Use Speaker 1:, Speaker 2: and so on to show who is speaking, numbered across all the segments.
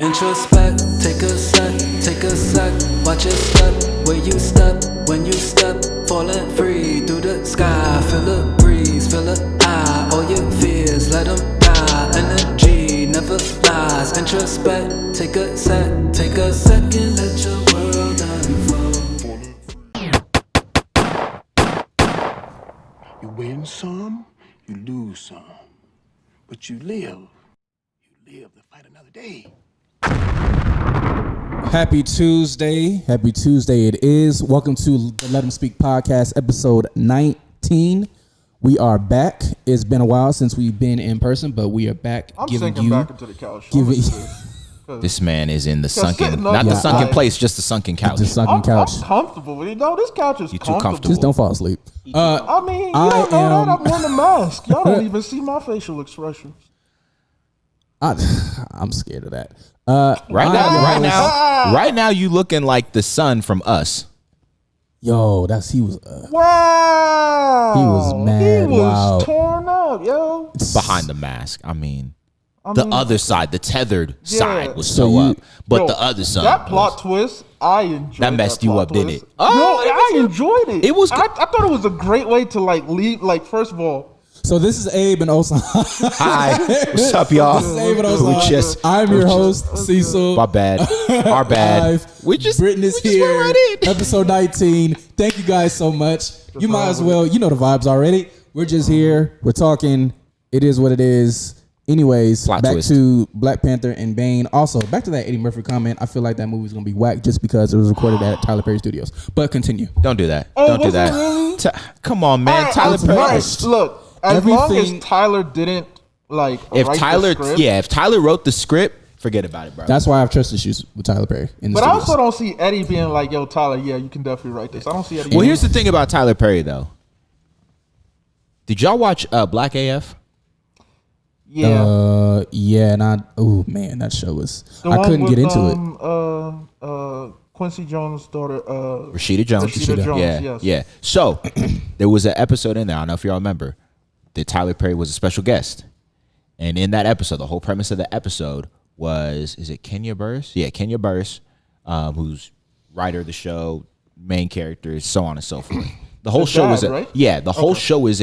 Speaker 1: Introspect, take a sec, watch it step, where you step, when you step, falling free through the sky, feel the breeze, feel the eye, all your fears, let them die, energy never lies, introspect, take a second, let your world unfold.
Speaker 2: You win some, you lose some, but you live to fight another day.
Speaker 3: Happy Tuesday it is. Welcome to the Let 'Em Speak podcast, episode 19. We are back. It's been a while since we've been in person, but we are back.
Speaker 4: I'm sinking back into the couch.
Speaker 5: This man is in the sunken, not the sunken place, just the sunken couch.
Speaker 3: The sunken couch.
Speaker 4: I'm comfortable. You know, this couch is comfortable.
Speaker 3: Just don't fall asleep.
Speaker 4: I mean, you don't know that. I'm wearing a mask. Y'all don't even see my facial expressions.
Speaker 3: I'm scared of that.
Speaker 5: Right now, you looking like the son from Us.
Speaker 3: Yo, he was.
Speaker 4: Wow.
Speaker 3: He was mad.
Speaker 4: He was torn up, yo.
Speaker 5: Behind the mask. I mean, the other side, the tethered side was up, but the other side.
Speaker 4: That plot twist, I enjoyed.
Speaker 5: That messed you up, didn't it?
Speaker 4: I enjoyed it.
Speaker 5: It was.
Speaker 4: I thought it was a great way to leave. First of all.
Speaker 3: So this is Abe and Osan.
Speaker 5: Hi, what's up, y'all?
Speaker 3: This is Abe and Osan. I'm your host, Cecil.
Speaker 5: My bad. Our bad.
Speaker 3: Britton is here. Right episode 19. Thank you guys so much. You might as well. You know the vibes already. We're just here. We're talking. It is what it is. Anyways, back to Black Panther and Bane. Also, back to that Eddie Murphy comment. I feel like that movie's gonna be whack just because it was recorded at Tyler Perry Studios. But continue.
Speaker 5: Don't do that. Don't do that.
Speaker 4: Really?
Speaker 5: Come on, man. Tyler Perry.
Speaker 4: Look. As long as Tyler didn't write the script.
Speaker 5: Yeah, if Tyler wrote the script, forget about it, bro.
Speaker 3: That's why I have trust issues with Tyler Perry.
Speaker 4: But I also don't see Eddie being like, yo, Tyler, yeah, you can definitely write this. I don't see Eddie.
Speaker 5: Well, here's the thing about Tyler Perry, though. Did y'all watch Black AF?
Speaker 4: Yeah.
Speaker 3: Yeah, and man, that show was. I couldn't get into
Speaker 4: it. Quincy Jones' daughter,
Speaker 5: Rashida Jones.
Speaker 4: Yes.
Speaker 5: Yeah. So there was an episode in there. I don't know if y'all remember. That Tyler Perry was a special guest. And in that episode, the whole premise of the episode was, is it Kenya Barris? Yeah, Kenya Barris, who's writer of the show, main character, so on and so forth. The whole show show is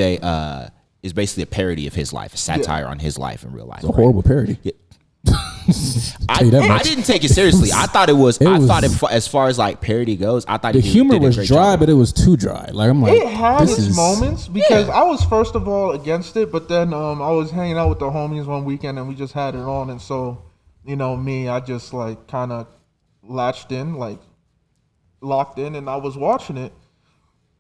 Speaker 5: basically a parody of his life, a satire on his life in real life.
Speaker 3: It's a horrible parody.
Speaker 5: Yeah. I didn't take it seriously. I thought as far as like parody goes, I thought
Speaker 3: the humor was dry, but it was too dry. Like I'm like,
Speaker 4: it had its moments because I was first of all against it, but then I was hanging out with the homies one weekend and we just had it on, and so I just like kind of locked in, and I was watching it.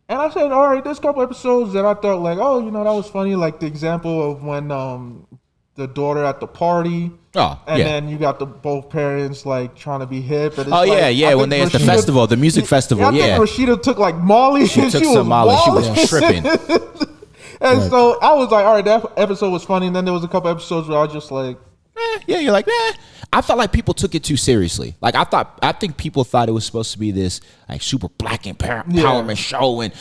Speaker 4: And I said, all right, there's a couple episodes that I thought like, that was funny. Like the example of when the daughter at the party. Then you got both parents like trying to be hip. And it's
Speaker 5: when they at the festival, the music festival. I think
Speaker 4: Rashida took like Molly.
Speaker 5: She took some Molly. She was tripping.
Speaker 4: So I was like, all right, that episode was funny. And then there was a couple episodes where I was just like,
Speaker 5: you're like, I felt like people took it too seriously. Like I think people thought it was supposed to be this like super black empowerment show, and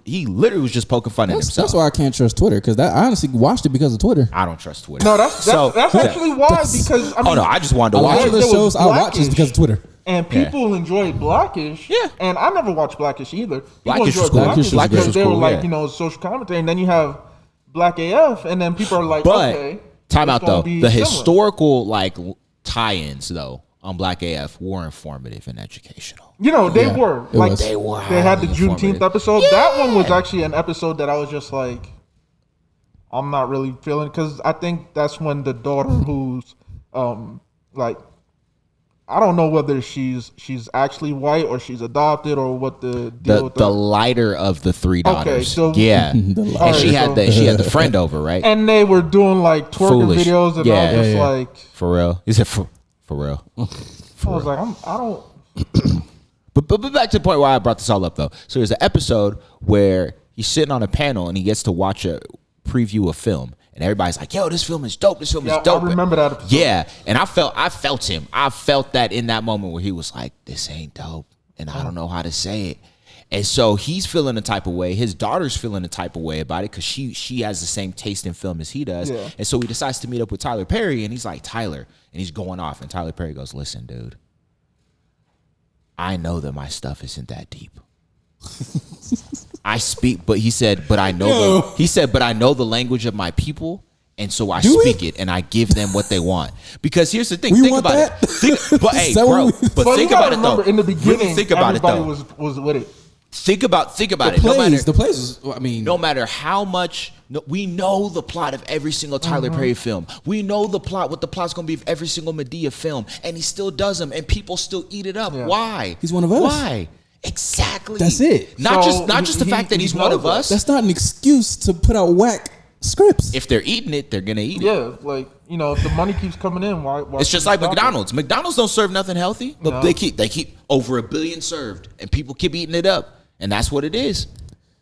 Speaker 5: he literally was just poking fun at himself.
Speaker 3: That's why I can't trust Twitter, because I honestly watched it because of Twitter.
Speaker 5: I don't trust Twitter.
Speaker 4: No, that's actually why, because
Speaker 5: I just wanted to watch it.
Speaker 3: A lot of the shows I watch is because of Twitter.
Speaker 4: And people enjoy Blackish. Yeah. And I never watched Blackish either.
Speaker 5: Blackish was cool.
Speaker 4: Because they were like, social commentary, and then you have Black AF, and then people are like, okay.
Speaker 5: Time out though. The historical like tie-ins though on Black AF were informative and educational.
Speaker 4: They were.
Speaker 5: They
Speaker 4: had the Juneteenth episode. Yeah. That one was actually an episode that I was just like, I'm not really feeling, because I think that's when the daughter who's I don't know whether she's actually white or she's adopted or what the deal with
Speaker 5: the lighter of the three daughters. Okay, and she had the friend over, right?
Speaker 4: And they were doing like twerking videos, and I was just like,
Speaker 5: for real? Is it for real?
Speaker 4: I was like, I don't.
Speaker 5: But back to the point where I brought this all up though. So there's an episode where he's sitting on a panel and he gets to watch a preview of film. And everybody's like, yo, this film is dope. This film is dope.
Speaker 4: I remember that episode.
Speaker 5: Yeah. And I felt him. I felt that in that moment where he was like, this ain't dope. And I don't know how to say it. And so he's feeling a type of way. His daughter's feeling a type of way about it because she has the same taste in film as he does.
Speaker 4: Yeah.
Speaker 5: And so he decides to meet up with Tyler Perry, and he's like, Tyler, and he's going off. And Tyler Perry goes, listen, dude, I know that my stuff isn't that deep. I speak, but he said, but I know but I know the language of my people. And so I speak it and I give them what they want. Because here's the thing. Think about it. But hey, bro, but think about it though.
Speaker 4: In the beginning,
Speaker 5: really think about
Speaker 4: everybody
Speaker 5: it though.
Speaker 4: was with it.
Speaker 5: Think about it.
Speaker 3: The plays was, I mean,
Speaker 5: no matter how much we know the plot of every single Tyler Perry film. We know the plot, what the plot's gonna be of every single Madea film, and he still does them, and people still eat it up. Yeah. Why?
Speaker 3: He's one of us.
Speaker 5: Why? Exactly.
Speaker 3: That's it.
Speaker 5: Not just the fact that he's one of us.
Speaker 3: That's not an excuse to put out whack scripts.
Speaker 5: If they're eating it, they're gonna eat it.
Speaker 4: Yeah, like if the money keeps coming in, why
Speaker 5: it's just like McDonald's. It? McDonald's don't serve nothing healthy, but
Speaker 4: No.
Speaker 5: they keep over 1 billion served, and people keep eating it up, and that's what it is.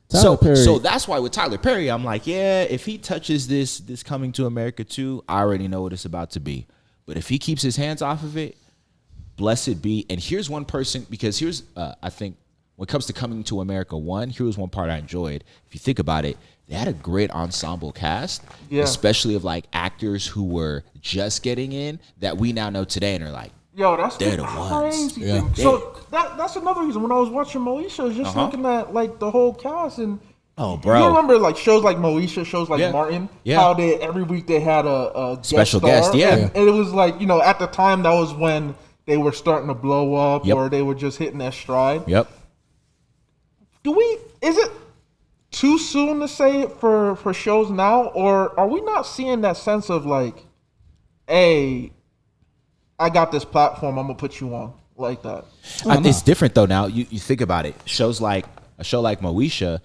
Speaker 5: So that's why with Tyler Perry, I'm like, yeah, if he touches this Coming to America 2, I already know what it's about to be. But if he keeps his hands off of it, blessed be. And here's one person, because here's I think when it comes to Coming to America 1, here was one part I enjoyed. If you think about it, they had a great ensemble cast, especially of like actors who were just getting in that we now know today and are like,
Speaker 4: yo, that's
Speaker 5: they're
Speaker 4: the
Speaker 5: ones.
Speaker 4: crazy thing. So that's another reason when I was watching Moesha, I was just looking at like the whole cast and
Speaker 5: oh, bro,
Speaker 4: you remember like shows like Moesha, shows like Martin, how they every week they had a
Speaker 5: special
Speaker 4: guest,
Speaker 5: yeah.
Speaker 4: And it was like at the time that was when they were starting to blow up or they were just hitting their stride.
Speaker 5: Yep.
Speaker 4: Is it too soon to say it for shows now, or are we not seeing that sense of like, hey, I got this platform, I'm gonna put you on like that?
Speaker 5: It's different though now. You think about it. A show like Moesha,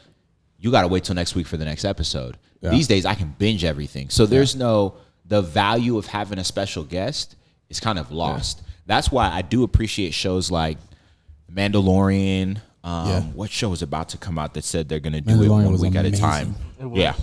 Speaker 5: you gotta wait till next week for the next episode. Yeah. These days I can binge everything. So there's the value of having a special guest is kind of lost. Yeah. That's why I do appreciate shows like Mandalorian. What show is about to come out that said they're going to do it 1 week at a time? Yeah.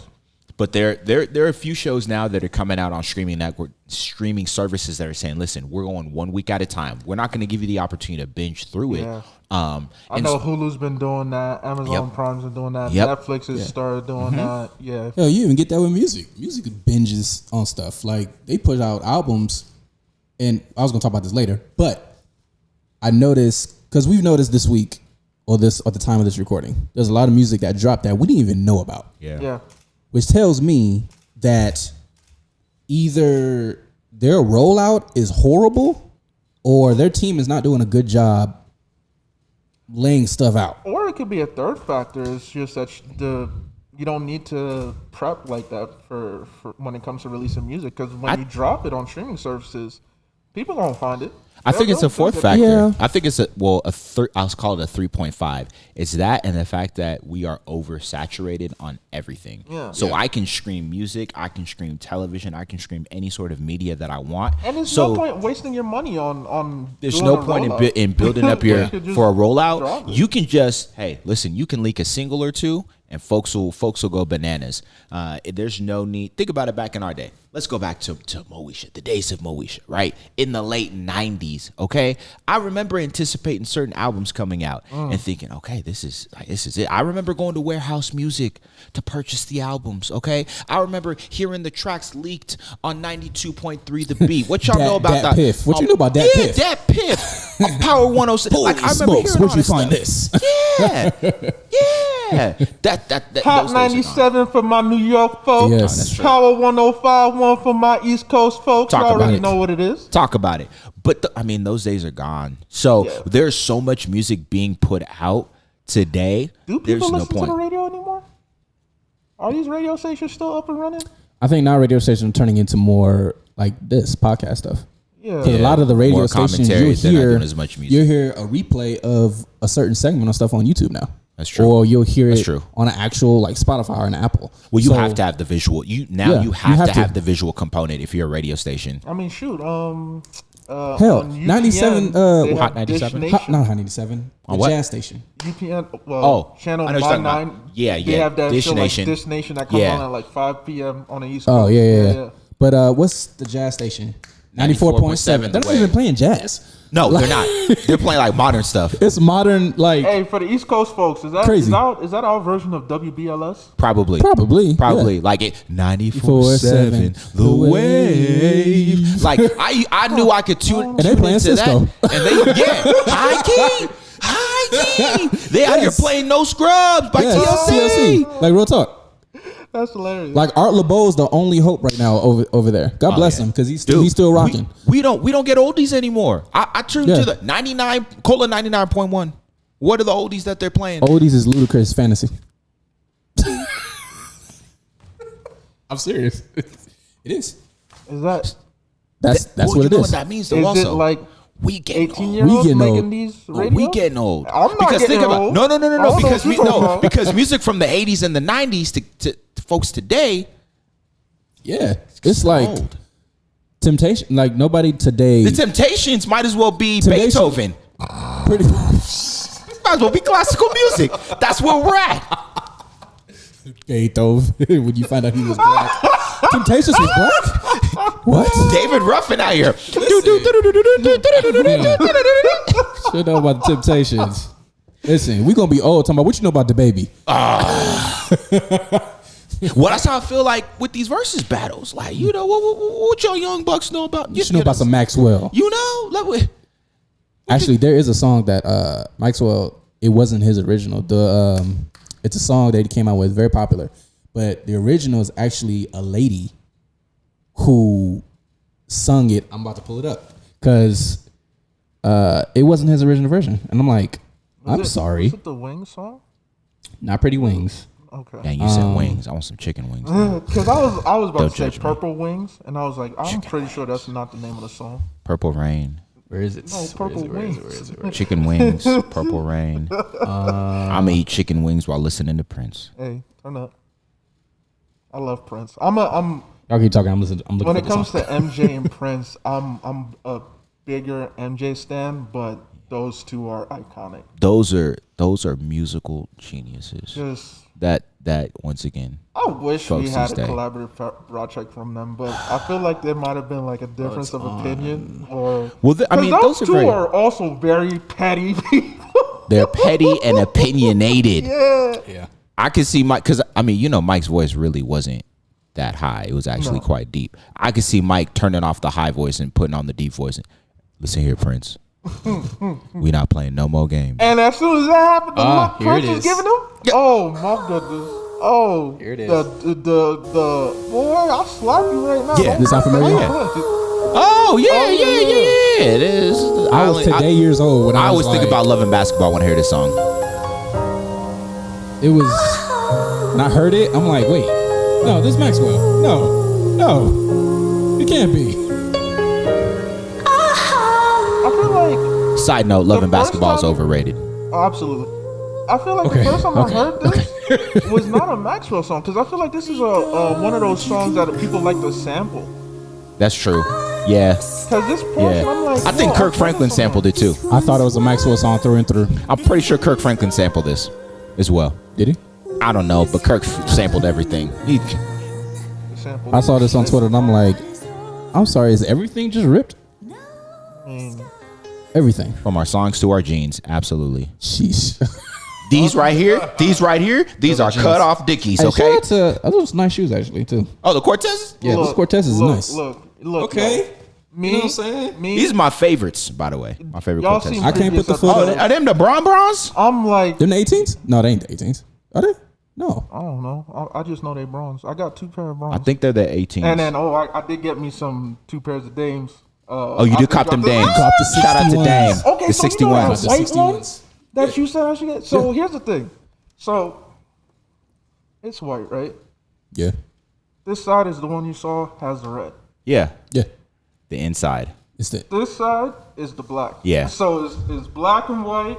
Speaker 5: But there are a few shows now that are coming out on streaming services that are saying, listen, we're going 1 week at a time. We're not going to give you the opportunity to binge through it.
Speaker 4: I know Hulu's been doing that. Amazon Prime's been doing that. Netflix has started doing that. Yeah.
Speaker 3: Hell, you even get that with music. Music binges on stuff. Like, they put out albums, and I was going to talk about this later, but I noticed, because we've noticed this week, or this at the time of this recording, there's a lot of music that dropped that we didn't even know about.
Speaker 4: Yeah.
Speaker 3: Which tells me that either their rollout is horrible or their team is not doing a good job laying stuff out.
Speaker 4: Or it could be a third factor. It's just that you don't need to prep like that for when it comes to releasing music, because when you drop it on streaming services, people gonna find it.
Speaker 5: I think it's a fourth factor. Yeah. I think it's I'll call it a 3.5. It's that and the fact that we are oversaturated on everything. Yeah. So I can stream music, I can stream television, I can stream any sort of media that I want.
Speaker 4: And there's no point wasting your money on.
Speaker 5: There's no point in building up your for a rollout. You can just you can leak a single or two, and folks will go bananas. There's no need. Think about it back in our day. Let's go back to Moesha, the days of Moesha, right? In the late 90s, okay? I remember anticipating certain albums coming out and thinking, okay, this is it. I remember going to Warehouse Music to purchase the albums, okay? I remember hearing the tracks leaked on 92.3 The Beat. What y'all know about that?
Speaker 3: Piff. What you know about that Piff?
Speaker 5: Yeah, that Piff. On Power 106.
Speaker 3: Holy smokes, where'd you find this?
Speaker 5: Yeah. Yeah. That
Speaker 4: Hot 97 for my New York folks.
Speaker 3: Yes.
Speaker 4: Power 105.1 for my East Coast folks. You already know what it is.
Speaker 5: Talk about it. But those days are gone. So there's so much music being put out today.
Speaker 4: Do people listen to the radio anymore? Are these radio stations still up and running?
Speaker 3: I think now radio stations are turning into more like this podcast stuff.
Speaker 4: Yeah.
Speaker 3: Because a lot of the radio stations you hear a replay of a certain segment of stuff on YouTube now.
Speaker 5: That's true.
Speaker 3: Or you'll hear it on an actual like Spotify or an Apple.
Speaker 5: Well, you have to have the visual. You have to have the visual component if you're a radio station.
Speaker 4: I mean, shoot.
Speaker 3: Hell, 97.
Speaker 5: Hot 97.
Speaker 3: Not Hot 97. The jazz station.
Speaker 4: UPN. Channel 99.
Speaker 5: Yeah.
Speaker 4: They have that
Speaker 5: Dish
Speaker 4: show
Speaker 5: Nation.
Speaker 4: like Dish Nation that comes on at like 5 p.m. on the East Coast.
Speaker 3: Oh yeah. But what's the jazz station? 94.7. They're not even playing jazz.
Speaker 5: No, they're not. They're playing like modern stuff.
Speaker 3: It's modern, like
Speaker 4: Hey, for the East Coast folks, is that
Speaker 3: Crazy.
Speaker 4: Is that our version of WBLS?
Speaker 5: Probably.
Speaker 3: probably.
Speaker 5: Like it 94.7 the wave. Like I knew I could tune
Speaker 3: they playing
Speaker 5: into that.
Speaker 3: Cisco.
Speaker 5: And they high key. They out here playing No Scrubs by TLC.
Speaker 3: Like real talk.
Speaker 4: That's hilarious.
Speaker 3: Like Art LeBeau's the only hope right now over there. God bless him because he's still rocking.
Speaker 5: We don't get oldies anymore. I tuned to the 99.1. What are the oldies that they're playing?
Speaker 3: Oldies is Ludacris fantasy. I'm serious. It is.
Speaker 4: Is that
Speaker 3: That's
Speaker 5: well,
Speaker 3: what
Speaker 5: you
Speaker 3: it
Speaker 5: know
Speaker 3: is.
Speaker 5: what that means though.
Speaker 4: is
Speaker 5: also,
Speaker 4: it like
Speaker 5: we getting
Speaker 4: 18-year-olds
Speaker 3: getting
Speaker 4: making
Speaker 3: old.
Speaker 4: these
Speaker 5: old.
Speaker 4: radios?
Speaker 5: We getting old.
Speaker 4: I'm not
Speaker 5: because
Speaker 4: getting
Speaker 5: think about
Speaker 4: old.
Speaker 5: no
Speaker 4: I don't know
Speaker 5: because
Speaker 4: what you're talking about.
Speaker 5: because music from the 80s and the 90s to folks today.
Speaker 3: Yeah, it's like
Speaker 5: old.
Speaker 3: Temptation. Like nobody today.
Speaker 5: The Temptations might as well be
Speaker 3: Temptation-
Speaker 5: Beethoven.
Speaker 3: Pretty
Speaker 5: Might as well be classical music. That's where we're at.
Speaker 3: Beethoven. When you find out he was black, Temptations was black. What?
Speaker 5: David Ruffin out here.
Speaker 3: Should know about the Temptations. Listen, we gonna be old talking about what you know about the baby.
Speaker 5: Well, that's how I feel like with these versus battles. Like, you know, what your young bucks know about?
Speaker 3: You should know about some Maxwell.
Speaker 5: You know, like
Speaker 3: Actually, there is a song that Maxwell. It wasn't his original. It's a song that he came out with, very popular. But the original is actually a lady who sung it. I'm about to pull it up because it wasn't his original version, and I'm like, I'm sorry,
Speaker 4: Is it the Wings song?
Speaker 3: not Pretty Wings.
Speaker 4: Okay.
Speaker 5: Dang, you said wings. I want some chicken wings.
Speaker 4: Because I was about
Speaker 5: Don't
Speaker 4: to say
Speaker 5: judge me.
Speaker 4: Purple Wings, and I was like, I'm pretty sure that's not the name of the song.
Speaker 5: Purple rain.
Speaker 3: Where is it?
Speaker 4: No, Purple Wings.
Speaker 5: Chicken wings. Purple rain. I'm gonna eat chicken wings while listening to Prince.
Speaker 4: Hey, turn up. I love Prince. I'm
Speaker 3: Y'all keep talking. I'm listening. I'm looking
Speaker 4: when
Speaker 3: for
Speaker 4: it
Speaker 3: the
Speaker 4: comes
Speaker 3: song.
Speaker 4: to MJ and Prince, I'm a bigger MJ stan, but those two are iconic.
Speaker 5: Those are musical geniuses.
Speaker 4: Just
Speaker 5: That once again.
Speaker 4: I wish we
Speaker 5: Folks
Speaker 4: had
Speaker 5: these
Speaker 4: a
Speaker 5: days.
Speaker 4: collaborative project from them, but I feel like there might have been like a difference of opinion. Or
Speaker 5: Well, I mean,
Speaker 4: those
Speaker 5: those are
Speaker 4: two
Speaker 5: very.
Speaker 4: are also very petty people.
Speaker 5: They're petty and opinionated.
Speaker 4: Yeah.
Speaker 5: I can see Mike because I mean, you know, Mike's voice really wasn't that high. It was actually quite deep. I could see Mike turning off the high voice and putting on the deep voice. And, listen here, Prince. We not playing no more games.
Speaker 4: And as soon as that happened, the look
Speaker 3: here it
Speaker 4: Prince was
Speaker 3: is.
Speaker 4: giving them. Oh my goodness. Oh,
Speaker 3: Here it is.
Speaker 4: The boy, I'll slap you right now.
Speaker 5: Yeah.
Speaker 4: Don't
Speaker 3: This sound familiar?
Speaker 4: play.
Speaker 5: Oh yeah. It is.
Speaker 3: I was today years old when
Speaker 5: I
Speaker 3: I was
Speaker 5: always think
Speaker 3: like-
Speaker 5: about loving basketball when I hear this song.
Speaker 3: It was when I heard it, I'm like, wait, no, this is Maxwell. No, it can't be.
Speaker 4: I feel like
Speaker 5: Side note: loving
Speaker 4: The first
Speaker 5: basketball is
Speaker 4: time-
Speaker 5: overrated.
Speaker 4: absolutely. I feel like
Speaker 3: Okay,
Speaker 4: the first time
Speaker 3: okay,
Speaker 4: I heard this was not a Maxwell song because I feel like this is a one of those songs that people like to sample.
Speaker 5: That's true. Yeah.
Speaker 4: Because this portion, I'm like,
Speaker 5: I think
Speaker 4: whoa,
Speaker 5: Kirk
Speaker 4: I've heard
Speaker 5: Franklin
Speaker 4: this song.
Speaker 5: sampled it too.
Speaker 3: I thought it was a Maxwell song through and through.
Speaker 5: I'm pretty sure Kirk Franklin sampled this as well.
Speaker 3: Did he?
Speaker 5: I don't know, but Kirk sampled everything.
Speaker 4: The sample.
Speaker 3: I saw this on Twitter and I'm like, I'm sorry, is everything just ripped?
Speaker 4: I mean,
Speaker 3: Everything.
Speaker 5: From our songs to our jeans, absolutely.
Speaker 3: Sheesh.
Speaker 5: These right here, these are cut off Dickies,
Speaker 3: Hey,
Speaker 5: okay?
Speaker 3: shout out to those nice shoes actually too.
Speaker 5: Oh, the Cortez?
Speaker 3: Yeah, those Cortez is
Speaker 4: look,
Speaker 3: nice.
Speaker 4: Look.
Speaker 3: Okay.
Speaker 4: Me,
Speaker 3: You know what I'm saying?
Speaker 4: Me,
Speaker 5: These are my favorites, by the way. My favorite
Speaker 4: y'all
Speaker 5: Cortez.
Speaker 4: seen
Speaker 3: I can't put the
Speaker 4: previous
Speaker 3: foot
Speaker 5: Oh,
Speaker 3: up.
Speaker 5: are them the bronze?
Speaker 4: I'm like,
Speaker 3: They're the 18s? No, they ain't the 18s. Are they? No.
Speaker 4: I don't know. I just know they bronze. I got 2 pair of bronze.
Speaker 5: I think they're the 18s.
Speaker 4: And then, I did get me some 2 pairs of Dames.
Speaker 5: Oh, you
Speaker 4: I
Speaker 5: do cop them
Speaker 4: dropped
Speaker 5: dames.
Speaker 3: Cop the
Speaker 5: Shout out to
Speaker 3: 61s.
Speaker 5: Dame.
Speaker 4: Okay,
Speaker 5: The
Speaker 4: so you know
Speaker 5: 61s.
Speaker 4: that white
Speaker 3: The
Speaker 4: one
Speaker 3: 61s.
Speaker 4: that you said I should get. So here's the thing. So it's white, right?
Speaker 3: Yeah.
Speaker 4: This side is the one you saw has the red.
Speaker 5: Yeah,
Speaker 3: Yeah.
Speaker 5: the inside.
Speaker 3: It's the
Speaker 4: This side is the black.
Speaker 5: Yeah.
Speaker 4: So it's black and white,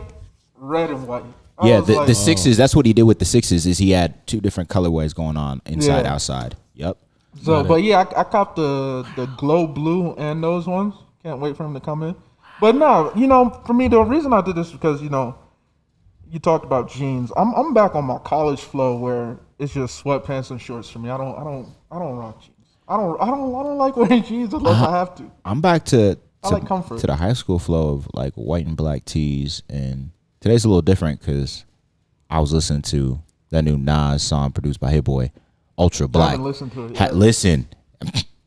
Speaker 4: red and white. I
Speaker 5: Yeah,
Speaker 4: was
Speaker 5: the,
Speaker 4: like,
Speaker 5: the sixes. That's what he did with the sixes. Is he had 2 different colorways going on, inside,
Speaker 4: Yeah.
Speaker 5: outside. Yep.
Speaker 4: So,
Speaker 3: Got it.
Speaker 4: but yeah, I copped the glow blue and those ones. Can't wait for them to come in. But no, for me, the reason I did this is because you talked about jeans. I'm back on my college flow where it's just sweatpants and shorts for me. I don't rock jeans. I don't like wearing jeans unless I have to.
Speaker 5: I'm back to
Speaker 4: I like comfort.
Speaker 5: to the high school flow of like white and black tees, and today's a little different because I was listening to that new Nas song produced by Hit Boy, Ultra
Speaker 4: I
Speaker 5: Black.
Speaker 4: haven't listened to it yet.
Speaker 5: Listen,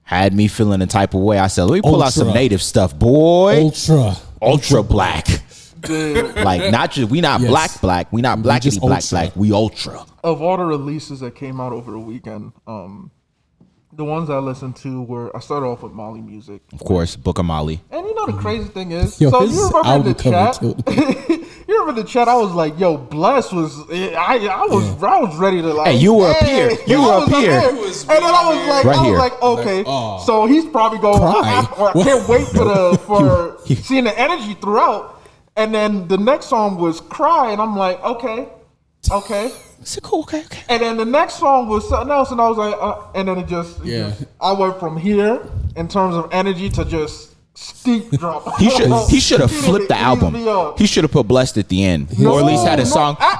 Speaker 5: had me feeling the type of way. I said, let me pull out some
Speaker 3: Ultra.
Speaker 5: native stuff, boy.
Speaker 3: Ultra
Speaker 5: Black. Like not just we not
Speaker 3: Yes.
Speaker 5: black. We not blackity
Speaker 3: just
Speaker 5: black
Speaker 3: ultra.
Speaker 5: black. We ultra.
Speaker 4: Of all the releases that came out over the weekend, the ones I listened to were, I started off with Molly Music.
Speaker 5: Of course, Book of Molly.
Speaker 4: And you know the crazy thing is,
Speaker 3: Yo,
Speaker 4: so
Speaker 3: his
Speaker 4: you remember in
Speaker 3: album
Speaker 4: the
Speaker 3: cover
Speaker 4: chat,
Speaker 3: killed me.
Speaker 4: you remember the chat, I was like, yo, Bless was, I was ready to like,
Speaker 5: Hey, you were up here. You were
Speaker 4: I
Speaker 5: up
Speaker 4: was
Speaker 5: here.
Speaker 4: And then I was like,
Speaker 5: Right here.
Speaker 4: okay,
Speaker 3: oh.
Speaker 4: so he's probably going,
Speaker 3: Cry.
Speaker 4: I can't wait for seeing the energy throughout. And then the next song was Cry, and I'm like, okay.
Speaker 5: It's cool. Okay.
Speaker 4: And then the next song was something else, and I was like, and then it just, I went from here in terms of energy to just steep drop.
Speaker 5: He should have flipped the
Speaker 4: Easily
Speaker 5: album.
Speaker 4: up.
Speaker 5: He should have put Blessed at the end, or at least had a song.
Speaker 4: I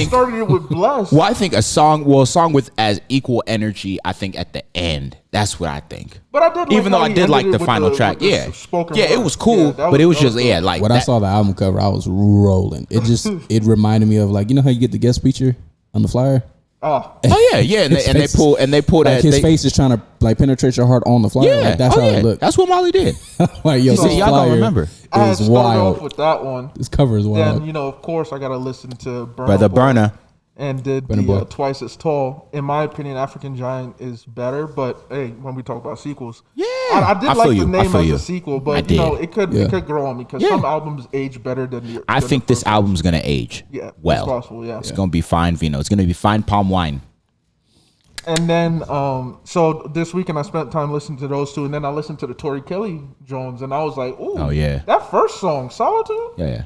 Speaker 4: started it with Blessed.
Speaker 5: Well, I think a song with as equal energy. I think at the end, that's what I think.
Speaker 4: But I did, like
Speaker 5: even though
Speaker 4: how
Speaker 5: I
Speaker 4: he
Speaker 5: did like
Speaker 4: ended
Speaker 5: the
Speaker 4: it
Speaker 5: final
Speaker 4: with
Speaker 5: track.
Speaker 4: with
Speaker 5: Yeah,
Speaker 4: spoken
Speaker 5: yeah, it
Speaker 4: word.
Speaker 5: was cool,
Speaker 4: Yeah, that
Speaker 5: but it was
Speaker 4: that
Speaker 5: just
Speaker 4: good.
Speaker 5: like
Speaker 3: When I saw the album cover, I was rolling. It just it reminded me of like, you know how you get the guest feature on the flyer.
Speaker 5: Oh yeah, and they pull
Speaker 3: like
Speaker 5: that.
Speaker 3: his face is trying to like penetrate your heart on the flyer.
Speaker 5: Yeah,
Speaker 3: Like, that's how it looked.
Speaker 5: That's what Molly did.
Speaker 3: Like yo,
Speaker 5: See,
Speaker 3: this
Speaker 5: y'all don't
Speaker 3: flyer
Speaker 5: remember.
Speaker 4: I had
Speaker 3: is
Speaker 4: started
Speaker 3: wild.
Speaker 4: off with that one.
Speaker 3: This cover is wild.
Speaker 4: Then of course I got to listen to
Speaker 5: Brother Burner.
Speaker 4: and did
Speaker 3: Burna Boy.
Speaker 4: Twice as Tall. In my opinion, African Giant is better, but hey, when we talk about sequels,
Speaker 5: Yeah,
Speaker 4: I did
Speaker 5: I
Speaker 4: like
Speaker 5: feel
Speaker 4: the
Speaker 5: you. I
Speaker 4: name
Speaker 5: feel
Speaker 4: of
Speaker 5: you.
Speaker 4: the sequel,
Speaker 5: I
Speaker 4: but you know
Speaker 5: did.
Speaker 4: it could grow on me because some albums age better than the.
Speaker 5: I
Speaker 4: than
Speaker 5: think
Speaker 4: the
Speaker 5: this
Speaker 4: first one.
Speaker 5: album's gonna age.
Speaker 4: Yeah, it's
Speaker 5: well.
Speaker 4: possible. Yeah.
Speaker 5: It's gonna be fine vino. It's gonna be fine palm wine.
Speaker 4: And then, so this weekend I spent time listening to those two, and then I listened to the Tori Kelly Jones, and I was like, "Ooh,
Speaker 5: Oh, yeah.
Speaker 4: that first song, Solitude."
Speaker 5: Yeah.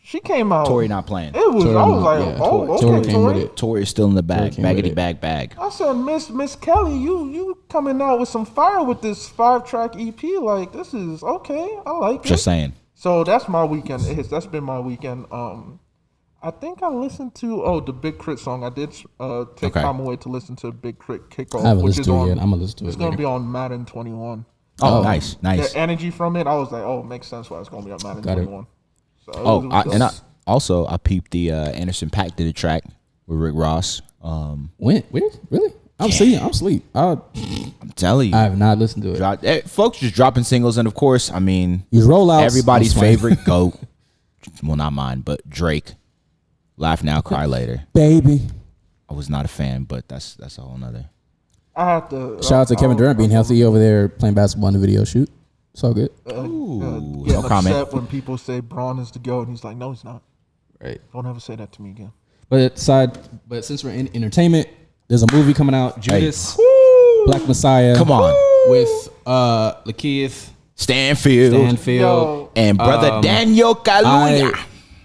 Speaker 4: She came out.
Speaker 5: Tori not playing.
Speaker 4: It was.
Speaker 3: Tori
Speaker 4: I was
Speaker 3: not-
Speaker 4: like,
Speaker 3: yeah,
Speaker 4: "Oh,
Speaker 3: Tori
Speaker 4: okay,
Speaker 3: came with
Speaker 4: Tori."
Speaker 3: it.
Speaker 5: Tori is still in the bag.
Speaker 3: came with
Speaker 5: Baggity
Speaker 3: it.
Speaker 5: bag.
Speaker 4: I said, Miss Kelly, you coming out with some fire with this 5-track EP? Like, this is okay. I like it.
Speaker 5: Just saying.
Speaker 4: So that's my weekend. That's been my weekend. I think I listened to the Big Crit song. I did take time away to listen to Big Crit Kickoff,
Speaker 3: I haven't
Speaker 4: which
Speaker 3: listened
Speaker 4: is
Speaker 3: to it
Speaker 4: on.
Speaker 3: yet. I'm gonna listen to it.
Speaker 4: It's gonna
Speaker 3: later.
Speaker 4: be on Madden 21.
Speaker 5: Oh, nice.
Speaker 4: The energy from it, I was like, oh, it makes sense why it's gonna be on Madden
Speaker 3: Got it.
Speaker 4: 21. So it was
Speaker 5: I peeped the Anderson .Paak did a track with Rick Ross.
Speaker 3: When? Really? I'm asleep.
Speaker 5: I'm telling you,
Speaker 3: I have not listened to it.
Speaker 5: folks just dropping singles, and of course, I mean,
Speaker 3: These rollouts.
Speaker 5: everybody's
Speaker 3: I'm swaying.
Speaker 5: favorite goat. Well, not mine, but Drake. Laugh now, cry later.
Speaker 3: Baby.
Speaker 5: I was not a fan, but that's a whole nother.
Speaker 4: I have to
Speaker 3: Shout out to Kevin Durant being healthy over there playing basketball in the video shoot. It's all good.
Speaker 5: Ooh,
Speaker 4: Getting
Speaker 5: no comment.
Speaker 4: upset when people say Braun is the GOAT, and he's like, no, he's not.
Speaker 3: Right.
Speaker 4: Don't ever say that to me again.
Speaker 3: But since we're in entertainment, there's a movie coming out, Judas, Black Messiah.
Speaker 5: Come on,
Speaker 3: With Lakeith
Speaker 5: Stanfield
Speaker 4: Yo,
Speaker 5: and brother Daniel Kaluuya.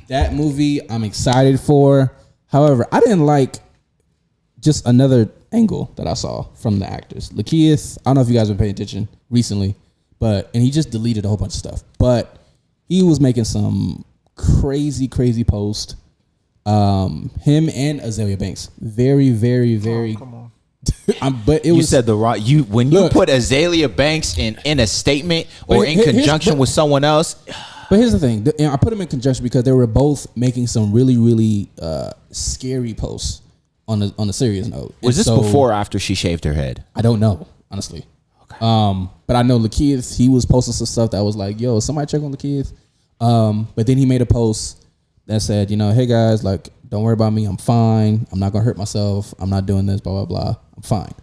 Speaker 3: That movie I'm excited for. However, I didn't like just another angle that I saw from the actors. Lakeith, I don't know if you guys have been paying attention recently, and he just deleted a whole bunch of stuff. But he was making some crazy post. Him and Azalea Banks. Very, very, very.
Speaker 4: come on.
Speaker 3: But it
Speaker 5: You
Speaker 3: was
Speaker 5: said the wrong. You put Azalea Banks in a statement or in conjunction with someone else.
Speaker 3: But here's the thing. I put them in conjunction because they were both making some really, really scary posts on a serious note.
Speaker 5: Was this before or after she shaved her head?
Speaker 3: I don't know, honestly. Okay. But I know Lakeith, he was posting some stuff that was like, yo, somebody check on Lakeith. But then he made a post that said, hey guys, like, don't worry about me. I'm fine. I'm not going to hurt myself. I'm not doing this, blah, blah, blah. I'm fine.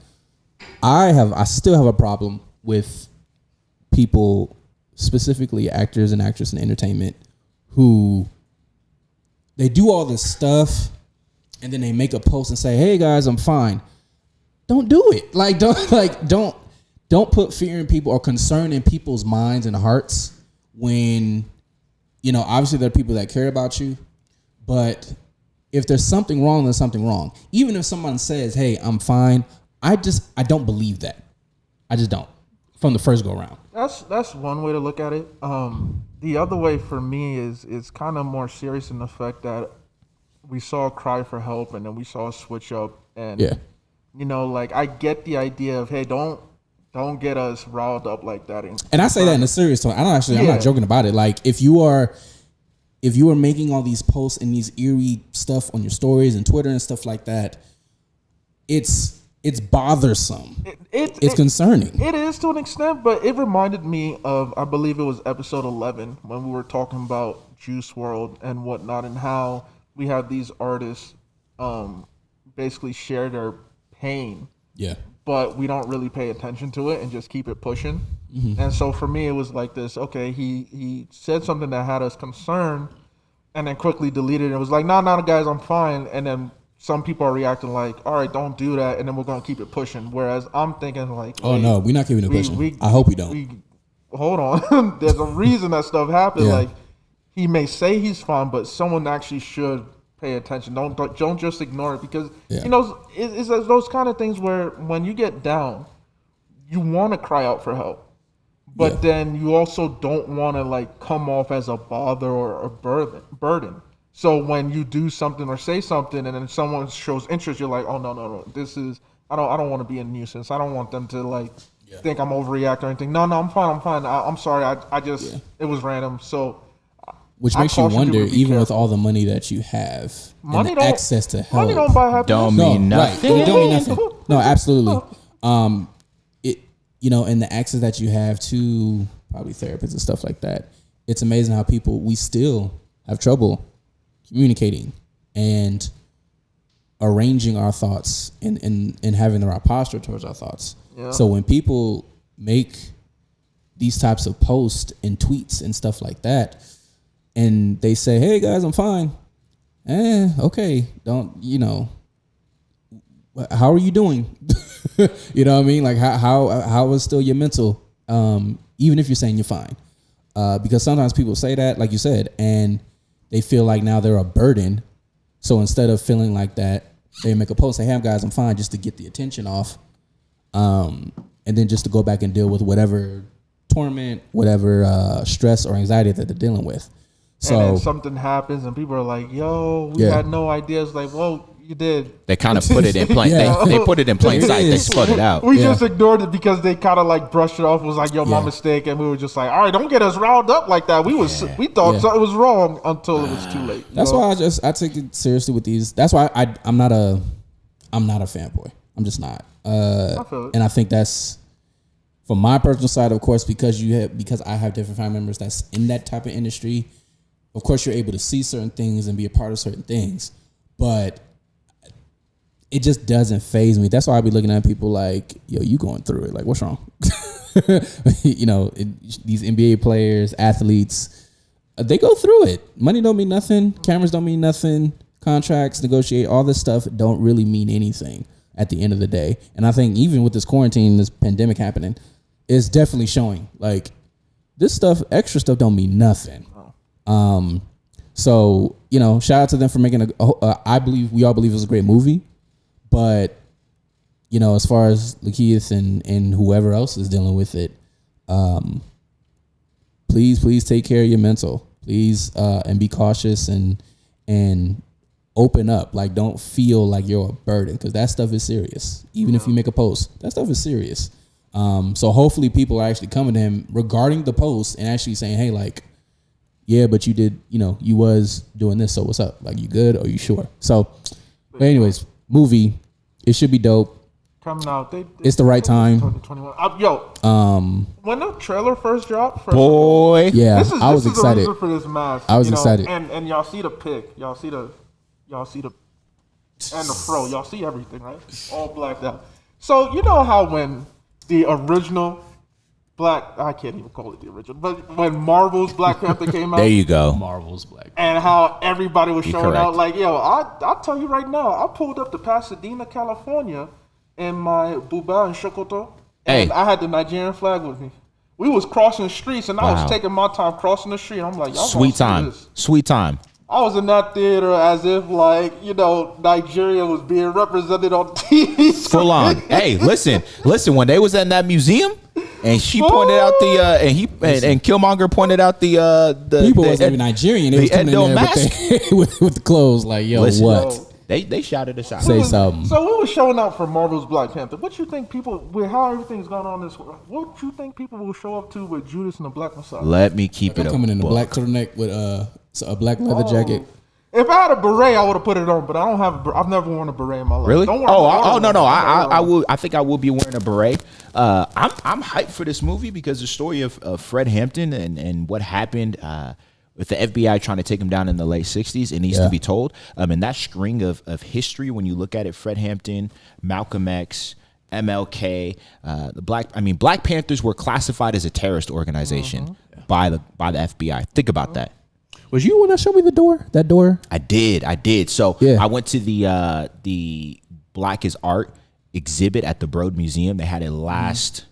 Speaker 3: I still have a problem with people, specifically actors and actresses in entertainment, who they do all this stuff and then they make a post and say, hey guys, I'm fine. Don't do it. Don't put fear in people or concern in people's minds and hearts when, obviously there are people that care about you, but if there's something wrong, there's something wrong. Even if someone says, hey, I'm fine, I don't believe that. I just don't. From the first go around.
Speaker 4: That's one way to look at it. The other way for me is kind of more serious in the fact that we saw a cry for help and then we saw a switch up and You know, like I get the idea of, hey, don't get us riled up like that.
Speaker 3: And I say that in a serious tone. I'm not joking about it. Like if you are making all these posts and these eerie stuff on your stories and Twitter and stuff like that, it's bothersome. It's concerning.
Speaker 4: It is to an extent, but it reminded me of, I believe it was episode 11 when we were talking about Juice WRLD and whatnot, and how we have these artists basically share their pain.
Speaker 3: Yeah.
Speaker 4: But we don't really pay attention to it and just keep it pushing. Mm-hmm. And so for me, it was like this, okay, he said something that had us concerned and then quickly deleted it. It was like, nah, guys, I'm fine. And then some people are reacting like, all right, don't do that. And then we're going to keep it pushing. Whereas I'm thinking like,
Speaker 3: oh, no, we're not keeping it pushing. I hope we don't.
Speaker 4: Hold on. There's a reason that stuff happened. Yeah. Like, he may say he's fine, but someone actually should pay attention. Don't just ignore it, because you know it's those kind of things where when you get down, you want to cry out for help, but then you also don't want to like come off as a bother or a burden. So when you do something or say something and then someone shows interest, you're like, oh no, this is I don't want to be a nuisance. I don't want them to like think I'm overreacting or anything. No, I'm fine. I'm sorry. I just it was random. So.
Speaker 3: Which makes you wonder, even with all the money that you have, and the access to help,
Speaker 4: money don't buy happiness.
Speaker 5: Don't mean nothing.
Speaker 3: Right. Don't mean nothing. No, absolutely. And the access that you have to probably therapists and stuff like that, it's amazing how we still have trouble communicating and arranging our thoughts and having the right posture towards our thoughts. Yeah. So when people make these types of posts and tweets and stuff like that, and they say, hey guys, I'm fine. Okay. How are you doing? You know what I mean? Like how is still your mental? Even if you're saying you're fine. Because sometimes people say that, like you said, and they feel like now they're a burden. So instead of feeling like that, they make a post, say, hey guys, I'm fine, just to get the attention off. And then just to go back and deal with whatever torment, whatever stress or anxiety that they're dealing with. So
Speaker 4: and then something happens and people are like, yo, we had no idea. It's like, well, you did.
Speaker 5: They kind of put it in plain. They put it in plain sight. They split it out.
Speaker 4: We just ignored it because they kind of like brushed it off. It was like, yo, my mistake. And we were just like, all right, don't get us riled up like that. We thought something was wrong until it was too late.
Speaker 3: That's why I take it seriously with these. That's why I'm not a fanboy. I'm just not. I feel it. And I think that's, from my personal side, of course, because I have different family members that's in that type of industry. Of course, you're able to see certain things and be a part of certain things, but it just doesn't faze me. That's why I be looking at people like, yo, you going through it. Like, what's wrong? These NBA players, athletes, they go through it. Money don't mean nothing. Cameras don't mean nothing. Contracts, negotiate, all this stuff don't really mean anything at the end of the day. And I think even with this quarantine, this pandemic happening, it's definitely showing like this stuff, extra stuff don't mean nothing. So, shout out to them for making we all believe it was a great movie, but, as far as Lakeith and whoever else is dealing with it, please take care of your mental, please, and be cautious and open up. Like, don't feel like you're a burden, because that stuff is serious. Even if you make a post, that stuff is serious. So hopefully people are actually coming to him regarding the post and actually saying, hey, like, yeah, but you did, you was doing this. So what's up? Like, you good? Or you sure? So, but anyways, movie, it should be dope.
Speaker 4: Coming out.
Speaker 3: It's the right time.
Speaker 4: 2021. When the trailer first dropped,
Speaker 3: yeah, I was excited.
Speaker 4: The for this mask,
Speaker 3: I was excited.
Speaker 4: And y'all see the pic. Y'all see the and the fro. Y'all see everything, right? All blacked out. So you know how when the original I can't even call it the original, but when Marvel's Black Panther came out.
Speaker 5: There you go.
Speaker 3: Marvel's Black Panther.
Speaker 4: And how everybody was showing out. Like, yo, I'll tell you right now, I pulled up to Pasadena, California in my buba and shokoto. And I had the Nigerian flag with me. We was crossing the streets, and I was taking my time crossing the street. I'm like, y'all
Speaker 5: sweet time. Sweet time.
Speaker 4: I was in that theater as if, like, Nigeria was being represented on TV.
Speaker 5: Full on. Hey, listen. When they was in that museum, and she pointed out and Killmonger pointed out the
Speaker 3: people wasn't even Nigerian. They was coming in there with the clothes. Like, yo, what?
Speaker 5: They shouted us out.
Speaker 3: Say something.
Speaker 4: So we were showing out for Marvel's Black Panther. What you think people, with how everything's gone on this, what you think people will show up to with Judas and the Black Messiah?
Speaker 5: Let me keep
Speaker 3: I'm
Speaker 5: it
Speaker 3: coming in a
Speaker 5: book.
Speaker 3: black turtleneck with a black leather jacket.
Speaker 4: If I had a beret, I would have put it on, but I don't have. I've never worn a beret in my life.
Speaker 5: Really?
Speaker 4: Don't worry.
Speaker 5: No. I will. I think I will be wearing a beret. I'm hyped for this movie because the story of Fred Hampton and what happened with the FBI trying to take him down in the late '60s, it needs to be told. And that string of history, when you look at it, Fred Hampton, Malcolm X, MLK, Black Panthers were classified as a terrorist organization by the FBI. Think about that.
Speaker 3: Was you when I showed me the door? That door?
Speaker 5: I did. So
Speaker 3: Yeah.
Speaker 5: I went to the Black is Art exhibit at the Broad Museum. They had it last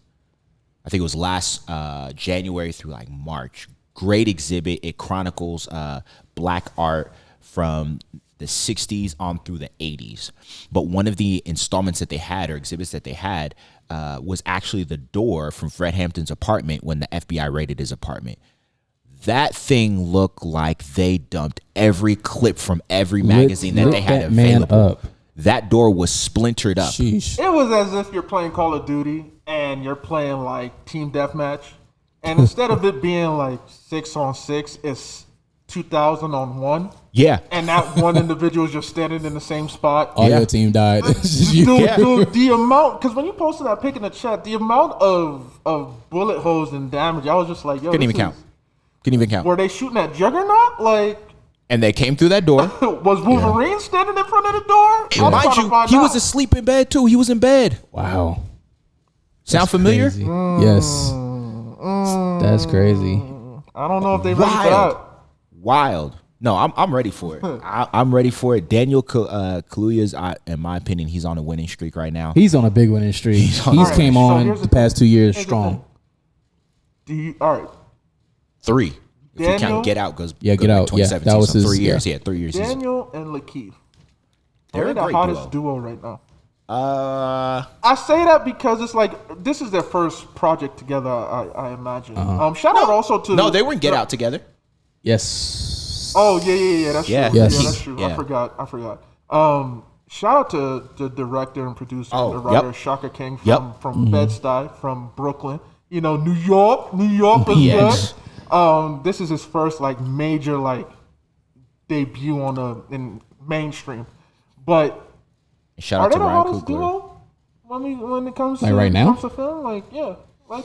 Speaker 5: January through like March. Great exhibit. It chronicles Black art from the 60s on through the 80s. But one of the installments that they had, or exhibits that they had, was actually the door from Fred Hampton's apartment when the FBI raided his apartment. That thing looked like they dumped every clip from every magazine that they had available. That door was splintered up.
Speaker 3: Sheesh.
Speaker 4: It was as if you're playing Call of Duty and you're playing like Team Deathmatch, and instead of it being like 6-on-6, it's 2,000-on-1.
Speaker 5: Yeah.
Speaker 4: And that one individual is just standing in the same spot.
Speaker 3: All your team died. It's just you.
Speaker 4: Dude, the amount, because when you posted that pic in the chat, the amount of bullet holes and damage, I was just like, yo,
Speaker 5: Couldn't even count.
Speaker 4: Were they shooting at Juggernaut? Like,
Speaker 5: And they came through that door.
Speaker 4: was Wolverine standing in front of the door?
Speaker 5: And mind you, he was asleep in bed too. He was in bed.
Speaker 3: Wow.
Speaker 5: Sound familiar?
Speaker 3: Crazy. Yes. That's crazy.
Speaker 4: I don't know if they ready for that.
Speaker 5: Wild. No, I'm ready for it. I'm ready for it. Daniel Kaluuya's, in my opinion, he's on a winning streak right now.
Speaker 3: He's on a big winning streak. He's came on the past 2 years strong.
Speaker 4: All right.
Speaker 5: 3. If you
Speaker 4: Daniel?
Speaker 5: count Get Out, goes
Speaker 3: Get Out.
Speaker 5: 2017.
Speaker 3: That was
Speaker 5: so
Speaker 3: his
Speaker 5: 3 years.
Speaker 3: yeah.
Speaker 5: 3 years.
Speaker 4: Daniel and Lakeith.
Speaker 5: They're
Speaker 4: They're
Speaker 5: a
Speaker 4: the
Speaker 5: great
Speaker 4: hottest duo right now.
Speaker 5: I
Speaker 4: I say that because it's like this is their first project together. I imagine. Shout out also to
Speaker 5: no, they were in Get Out together.
Speaker 3: Yes.
Speaker 4: Oh yeah. That's
Speaker 5: Yeah.
Speaker 4: true.
Speaker 3: Yes.
Speaker 4: Yeah, that's true.
Speaker 5: Yeah.
Speaker 4: I forgot. Shout out to the director and producer, and the writer Shaka King from Bed-Stuy, from Brooklyn. You know, New York is
Speaker 5: Yes.
Speaker 4: good. This is his first like major like debut in mainstream. But
Speaker 5: Shout
Speaker 4: are
Speaker 5: out
Speaker 4: they
Speaker 5: to
Speaker 4: the
Speaker 5: Ryan
Speaker 4: hottest
Speaker 5: Coogler.
Speaker 4: duo when it comes
Speaker 3: Like
Speaker 4: to
Speaker 3: right now?
Speaker 4: comes to film? Like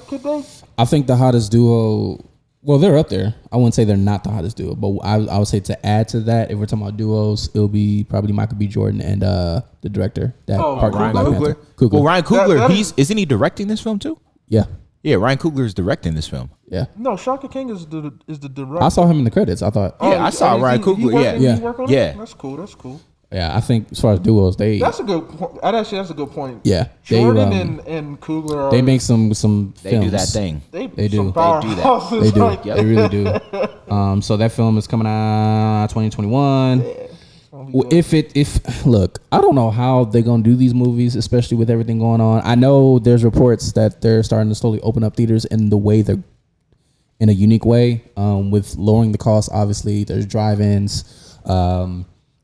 Speaker 4: could they?
Speaker 3: I think the hottest duo. Well, they're up there. I wouldn't say they're not the hottest duo, but I would say to add to that, if we're talking about duos, it'll be probably Michael B. Jordan and the director that partnered
Speaker 5: Ryan
Speaker 3: with Black
Speaker 5: Coogler.
Speaker 3: Panther.
Speaker 5: Well, Ryan Coogler,
Speaker 4: That
Speaker 5: isn't he directing this film too?
Speaker 3: Yeah,
Speaker 5: Yeah, Ryan Coogler is directing this film.
Speaker 3: yeah.
Speaker 4: No, Shaka King is the director.
Speaker 3: I saw him in the credits. I thought,
Speaker 5: Yeah, I saw
Speaker 4: is
Speaker 5: Ryan
Speaker 4: he
Speaker 5: Coogler.
Speaker 4: working-
Speaker 5: Yeah.
Speaker 4: he working on
Speaker 5: Yeah.
Speaker 4: it? That's cool.
Speaker 3: yeah. I think as far as duos,
Speaker 4: That's a good point. That's a good point.
Speaker 3: yeah,
Speaker 4: Jordan and Coogler
Speaker 3: they make some
Speaker 5: They
Speaker 3: films.
Speaker 5: do that thing.
Speaker 4: They
Speaker 3: They do.
Speaker 4: some
Speaker 3: They
Speaker 5: do that.
Speaker 4: powerhouses
Speaker 3: They do.
Speaker 4: right
Speaker 3: They really do. So that film is coming out 2021. Well, if look, I don't know how they're gonna do these movies, especially with everything going on. I know there's reports that they're starting to slowly open up theaters in the way they're in a unique way, with lowering the cost. Obviously, there's drive-ins.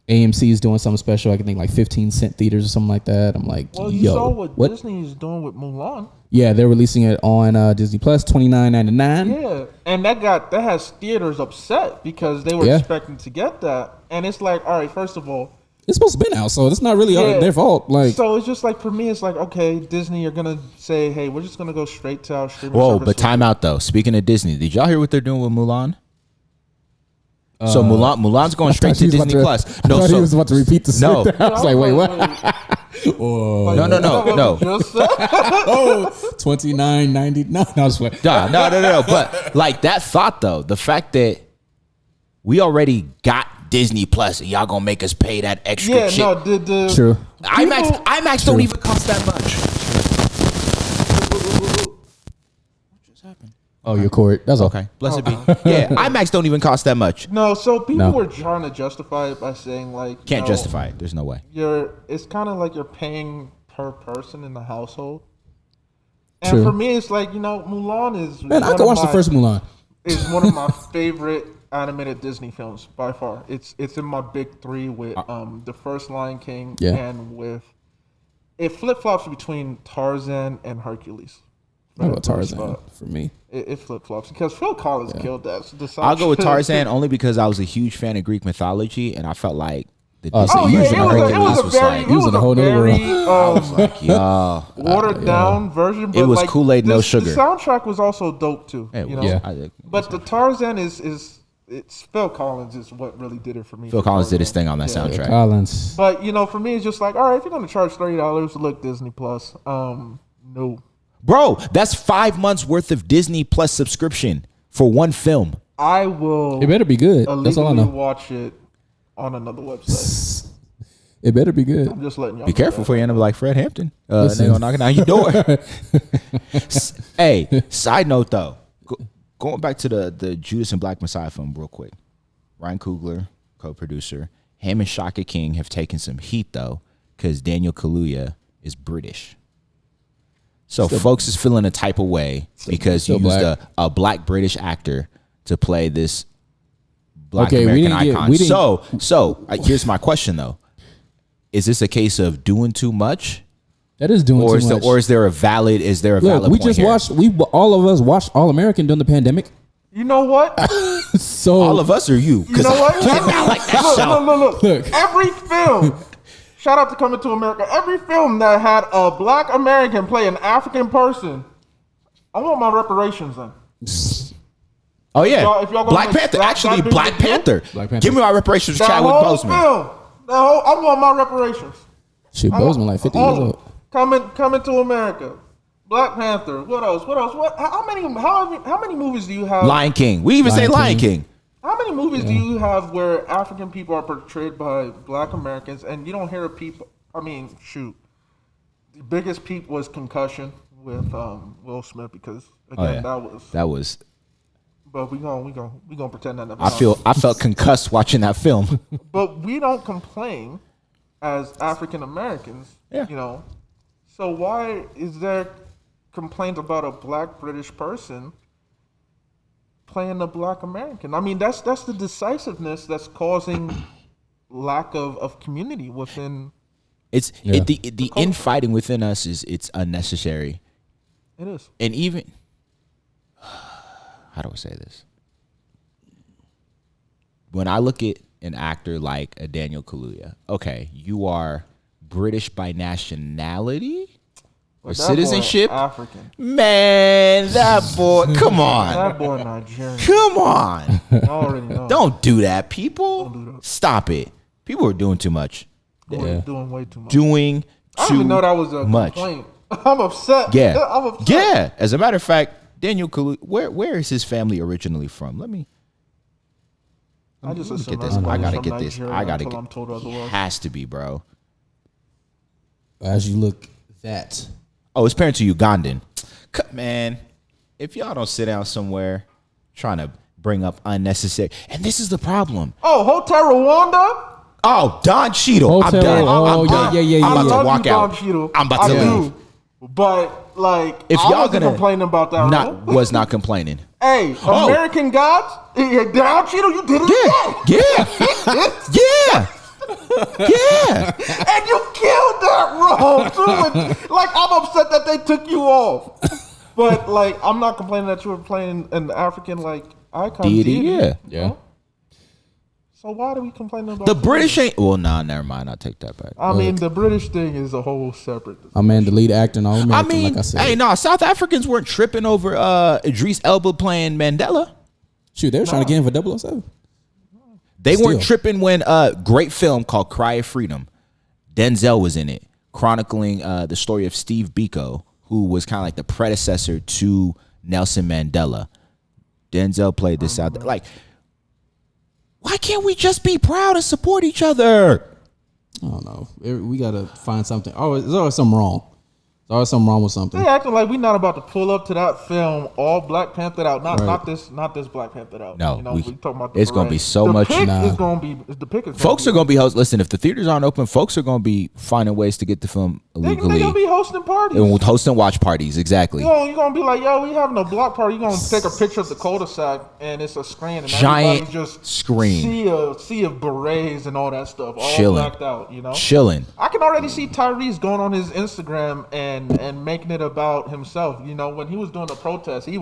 Speaker 3: AMC is doing something special. I can think like 15-cent theaters or something like that. I'm like,
Speaker 4: Well, you
Speaker 3: yo,
Speaker 4: saw what Disney is doing with Mulan.
Speaker 3: Yeah, they're releasing it on Disney Plus, $29.99.
Speaker 4: Yeah, and that has theaters upset because they were expecting to get that, and it's like, all right, first of all,
Speaker 3: It's supposed to be out, so it's not really their fault. Like,
Speaker 4: so it's just like for me, it's like, okay, Disney, you're gonna say, hey, we're just gonna go straight to our streaming
Speaker 5: Whoa,
Speaker 4: service.
Speaker 5: but time out though. Speaking of Disney, did y'all hear what they're doing with Mulan? So Mulan's going straight to Disney Plus.
Speaker 3: I thought he was about to repeat the
Speaker 5: No.
Speaker 3: script. I was like, wait, what?
Speaker 5: No.
Speaker 3: Oh, $29.99. No, I was like,
Speaker 5: No. But like that thought though, the fact that we already got Disney Plus and y'all gonna make us pay that extra
Speaker 4: Yeah,
Speaker 5: shit.
Speaker 4: no, the
Speaker 3: true.
Speaker 5: IMAX don't even cost that much.
Speaker 3: Oh, your cord. That's okay.
Speaker 5: Okay, blessed be. Yeah, IMAX don't even cost that much.
Speaker 4: No, so people
Speaker 3: No.
Speaker 4: were trying to justify it by saying like,
Speaker 5: Can't justify it. There's no way.
Speaker 4: It's kind of like you're paying per person in the household. And
Speaker 3: True.
Speaker 4: for me, it's like, Mulan is
Speaker 3: Man, I could watch the first Mulan.
Speaker 4: Is one of my favorite animated Disney films by far. It's in my big three with the first Lion King and with it flip flops between Tarzan and Hercules.
Speaker 3: How about Tarzan for me?
Speaker 4: It flip flops because Phil Collins killed that.
Speaker 5: I'll go with Tarzan only because I was a huge fan of Greek mythology, and I felt like the
Speaker 4: it was a whole nother world. Watered down version. But
Speaker 5: it was Kool-Aid, no sugar.
Speaker 4: The soundtrack was also dope too. But the Tarzan it's Phil Collins is what really did it for me.
Speaker 5: Phil Collins did his thing on that soundtrack.
Speaker 3: Collins.
Speaker 4: But for me, it's just like, all right, if you're gonna charge $30, look, Disney Plus. No.
Speaker 5: Bro, that's 5 months worth of Disney Plus subscription for one film.
Speaker 4: I will.
Speaker 3: It better be good. That's all I know.
Speaker 4: Watch it on another website.
Speaker 3: It better be good.
Speaker 4: I'm just letting y'all.
Speaker 5: Be careful before you end up like Fred Hampton. They gonna knocking on your door. Hey, side note though, going back to the Judas and Black Messiah film real quick. Ryan Coogler, co-producer, him and Shaka King have taken some heat though, because Daniel Kaluuya is British. So folks is feeling a type of way because you used a black British actor to play this black American icon. Here's my question though: is this a case of doing too much?
Speaker 3: That is doing too much.
Speaker 5: Or is there a valid?
Speaker 3: Look, we just watched. All of us watched All American during the pandemic.
Speaker 4: You know what?
Speaker 3: So
Speaker 5: all of us or you?
Speaker 4: You know what?
Speaker 3: Look.
Speaker 4: Every film. Shout out to Coming to America. Every film that had a black American play an African person, I want my reparations then.
Speaker 5: Oh yeah,
Speaker 4: if y'all
Speaker 5: Black Panther. Actually, Black Panther. Give me my reparations, Chadwick Boseman.
Speaker 4: I want my reparations.
Speaker 3: Shit, Boseman like 50 years old.
Speaker 4: Coming to America. Black Panther. What else? How many movies do you have?
Speaker 5: Lion King. We even say Lion King.
Speaker 4: How many movies do you have where African people are portrayed by black Americans and you don't hear people? I mean, shoot. The biggest peak was Concussion with Will Smith because again
Speaker 5: that was.
Speaker 4: But we gonna pretend that never.
Speaker 5: I felt concussed watching that film.
Speaker 4: But we don't complain as African Americans.
Speaker 5: Yeah.
Speaker 4: So why is there complaint about a black British person playing a black American? I mean, that's the decisiveness that's causing lack of community within.
Speaker 5: The infighting within us it's unnecessary.
Speaker 4: It is.
Speaker 5: And even how do I say this? When I look at an actor like a Daniel Kaluuya, okay, you are British by nationality or citizenship.
Speaker 4: African.
Speaker 5: Man, that boy, come on.
Speaker 4: That boy Nigerian.
Speaker 5: Come on.
Speaker 4: I already know.
Speaker 5: Don't do that, people.
Speaker 4: Don't do that.
Speaker 5: Stop it. People are doing too much.
Speaker 4: Doing way too much.
Speaker 5: I
Speaker 4: didn't even know that was a complaint. I'm upset.
Speaker 5: Yeah.
Speaker 4: I'm upset.
Speaker 5: Yeah. As a matter of fact, Daniel Kaluuya, where is his family originally from? Let me get this. I gotta get this.
Speaker 4: I'm told otherwise.
Speaker 5: Has to be, bro.
Speaker 3: As you look that.
Speaker 5: Oh, his parents are Ugandan. Man, if y'all don't sit down somewhere trying to bring up unnecessary, and this is the problem.
Speaker 4: Oh, Hotel Rwanda.
Speaker 5: Oh, Don Cheadle. I'm done. I'm done.
Speaker 3: Yeah.
Speaker 5: I'm about to walk out. I'm about to leave.
Speaker 4: But like,
Speaker 5: if
Speaker 4: I
Speaker 5: y'all
Speaker 4: wasn't
Speaker 5: gonna
Speaker 4: complaining about that,
Speaker 5: was not complaining.
Speaker 4: Hey, American Gods, Don Cheadle, you did it.
Speaker 5: Yeah.
Speaker 4: And you killed that role too. Like, I'm upset that they took you off. But like, I'm not complaining that you were playing an African like icon.
Speaker 5: Yeah.
Speaker 4: So why do we complain about
Speaker 5: the British? Ain't well, nah, never mind. I'll take that back.
Speaker 4: I mean, the British thing is a whole separate.
Speaker 3: I mean, the lead actor and all American,
Speaker 5: I mean,
Speaker 3: like I said.
Speaker 5: hey, no, South Africans weren't tripping over Idris Elba playing Mandela.
Speaker 3: Shoot, they were trying to get him for 007.
Speaker 5: They weren't tripping when great film called Cry of Freedom. Denzel was in it, chronicling the story of Steve Biko, who was kind of like the predecessor to Nelson Mandela. Denzel played this out there. Like, why can't we just be proud and support each other?
Speaker 3: I don't know. We got to find something. Oh, there's always something wrong. There's always something wrong with something.
Speaker 4: They acting like we not about to pull up to that film all Black Panther out. Not
Speaker 3: Right.
Speaker 4: not this Black Panther out.
Speaker 5: No,
Speaker 4: you know,
Speaker 5: we
Speaker 4: talking about the
Speaker 5: it's gonna
Speaker 4: parade.
Speaker 5: be so
Speaker 4: the
Speaker 5: much.
Speaker 4: Pick
Speaker 3: Nah.
Speaker 4: is gonna be the pick is.
Speaker 5: Folks are gonna be host. Listen, if the theaters aren't open, folks are gonna be finding ways to get the film
Speaker 4: They
Speaker 5: illegally
Speaker 4: gonna be hosting parties.
Speaker 5: and hosting watch parties. Exactly.
Speaker 4: You're gonna be like, yo, we having a block party. You're gonna take a picture of the cul-de-sac and it's a screen and
Speaker 5: Giant
Speaker 4: everybody just
Speaker 5: screen.
Speaker 4: sea of berets and all that stuff, all
Speaker 5: Chilling.
Speaker 4: blacked out. You know,
Speaker 5: Chilling.
Speaker 4: I can already see Tyrese going on his Instagram and making it about himself. You know, when he was doing the protest, he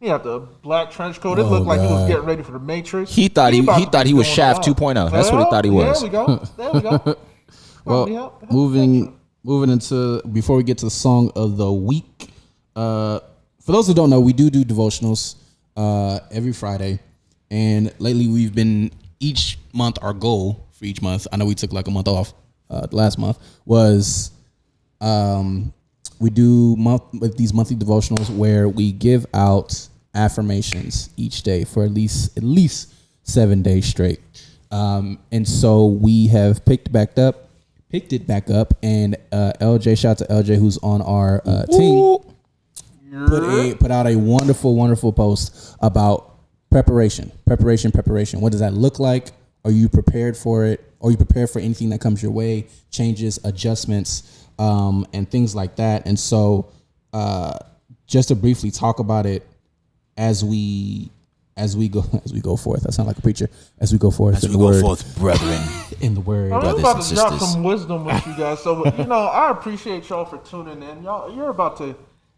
Speaker 4: had the black trench coat. It
Speaker 3: Oh,
Speaker 4: looked like he was
Speaker 3: God.
Speaker 4: getting ready for the Matrix.
Speaker 5: He thought he
Speaker 4: about to
Speaker 5: thought
Speaker 4: be
Speaker 5: he was
Speaker 4: going
Speaker 5: Shaft
Speaker 4: off.
Speaker 5: 2.0. That's what he thought he was.
Speaker 4: There we go. There we go.
Speaker 3: Well, moving into before we get to the song of the week. For those who don't know, we do devotionals every Friday, and lately we've been each month. Our goal for each month, I know we took like a month off. Last month was we do with these monthly devotionals where we give out affirmations each day for at least 7 days straight. And so we have picked it back up, and LJ, shout out to LJ who's on our team, put out a wonderful post about preparation. What does that look like? Are you prepared for it? Are you prepared for anything that comes your way? Changes, adjustments, and things like that. And so, just to briefly talk about it as we go forth. That sounds like a preacher. As we go forth in the word,
Speaker 5: brethren.
Speaker 3: in the word.
Speaker 4: I'm
Speaker 5: brothers
Speaker 4: about
Speaker 5: and
Speaker 4: to drop
Speaker 5: sisters.
Speaker 4: some wisdom with you guys. So, I appreciate y'all for tuning in. You're about to.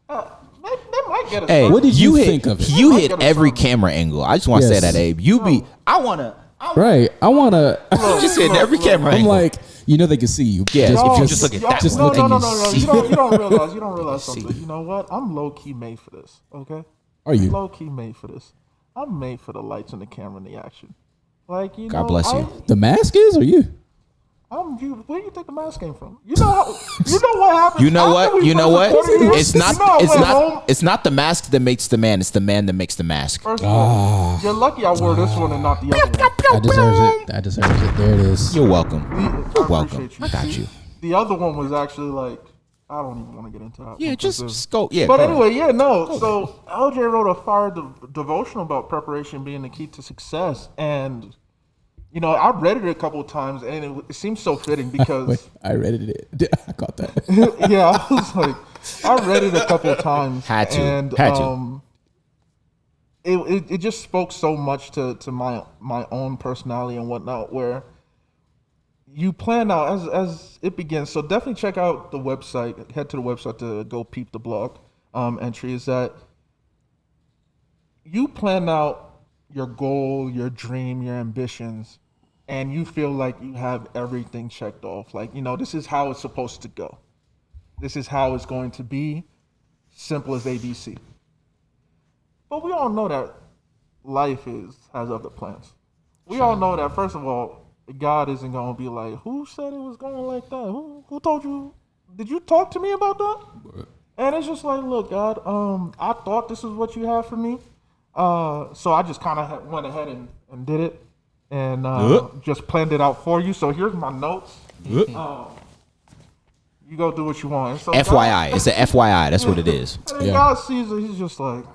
Speaker 4: They might get a
Speaker 5: Hey,
Speaker 4: sermon.
Speaker 3: What did you
Speaker 5: hit,
Speaker 3: think of it?
Speaker 5: You
Speaker 4: Might
Speaker 5: hit
Speaker 4: get a
Speaker 5: every
Speaker 4: sermon.
Speaker 5: camera angle. I just want to say
Speaker 3: Yes.
Speaker 5: that, Abe. I wanna.
Speaker 3: Right. I want to.
Speaker 5: You just hit every camera
Speaker 3: I'm
Speaker 5: angle.
Speaker 3: like, they can see you.
Speaker 5: Yeah,
Speaker 3: Just-
Speaker 5: if you
Speaker 3: just-
Speaker 5: just look at
Speaker 4: Y'all-
Speaker 5: that
Speaker 3: just
Speaker 4: no,
Speaker 3: look
Speaker 4: no,
Speaker 3: and
Speaker 4: no,
Speaker 3: you
Speaker 4: no, no.
Speaker 3: see.
Speaker 4: You don't realize something. You know what? I'm low key made for this. Okay.
Speaker 3: Are you?
Speaker 4: Low key made for this. I'm made for the lights and the camera and the action. Like
Speaker 5: God bless you.
Speaker 3: The mask is, or you?
Speaker 4: Where do you think the mask came from? You know what happened.
Speaker 5: You know
Speaker 4: after
Speaker 5: what?
Speaker 4: we
Speaker 5: You know
Speaker 4: first
Speaker 5: what?
Speaker 4: recorded
Speaker 5: It's
Speaker 4: this?
Speaker 5: not.
Speaker 4: You know I
Speaker 5: It's
Speaker 4: went
Speaker 5: not.
Speaker 4: home.
Speaker 5: It's not the mask that makes the man. It's the man that makes the mask.
Speaker 4: First of all, you're lucky I wore this one and not the other one.
Speaker 3: That deserves it. There it is.
Speaker 5: You're welcome.
Speaker 4: I
Speaker 5: Welcome.
Speaker 4: appreciate you.
Speaker 5: I got you.
Speaker 4: The other one was actually like, I don't even want to get into that.
Speaker 5: Yeah,
Speaker 4: one
Speaker 5: just,
Speaker 4: 'cause
Speaker 5: just go. Yeah.
Speaker 4: But
Speaker 5: go ahead.
Speaker 4: anyway, yeah, no. So LJ wrote a fire devotional about preparation being the key to success, and I read it a couple of times, and it seems so fitting because
Speaker 3: Wait, I read it. I caught that.
Speaker 4: yeah, I was like, I read it a couple of times,
Speaker 5: Had to.
Speaker 4: and
Speaker 5: Had to.
Speaker 4: It just spoke so much to my own personality and whatnot, where you plan out as it begins. So definitely check out the website. Head to the website to go peep the blog entry. Is that you plan out your goal, your dream, your ambitions, and you feel like you have everything checked off. Like, this is how it's supposed to go. This is how it's going to be. Simple as ABC. But we all know that life has other plans. We all know that, first of all, God isn't going to be like, who said it was going like that? Who told you? Did you talk to me about that? And it's just like, look, God, I thought this is what you had for me. So I just kind of went ahead and did it and just planned it out for you. So here's my notes. You go do what you want. And so
Speaker 5: FYI, it's a FYI. That's what it is.
Speaker 4: God, and
Speaker 3: Yeah.
Speaker 4: God sees it. He's just like,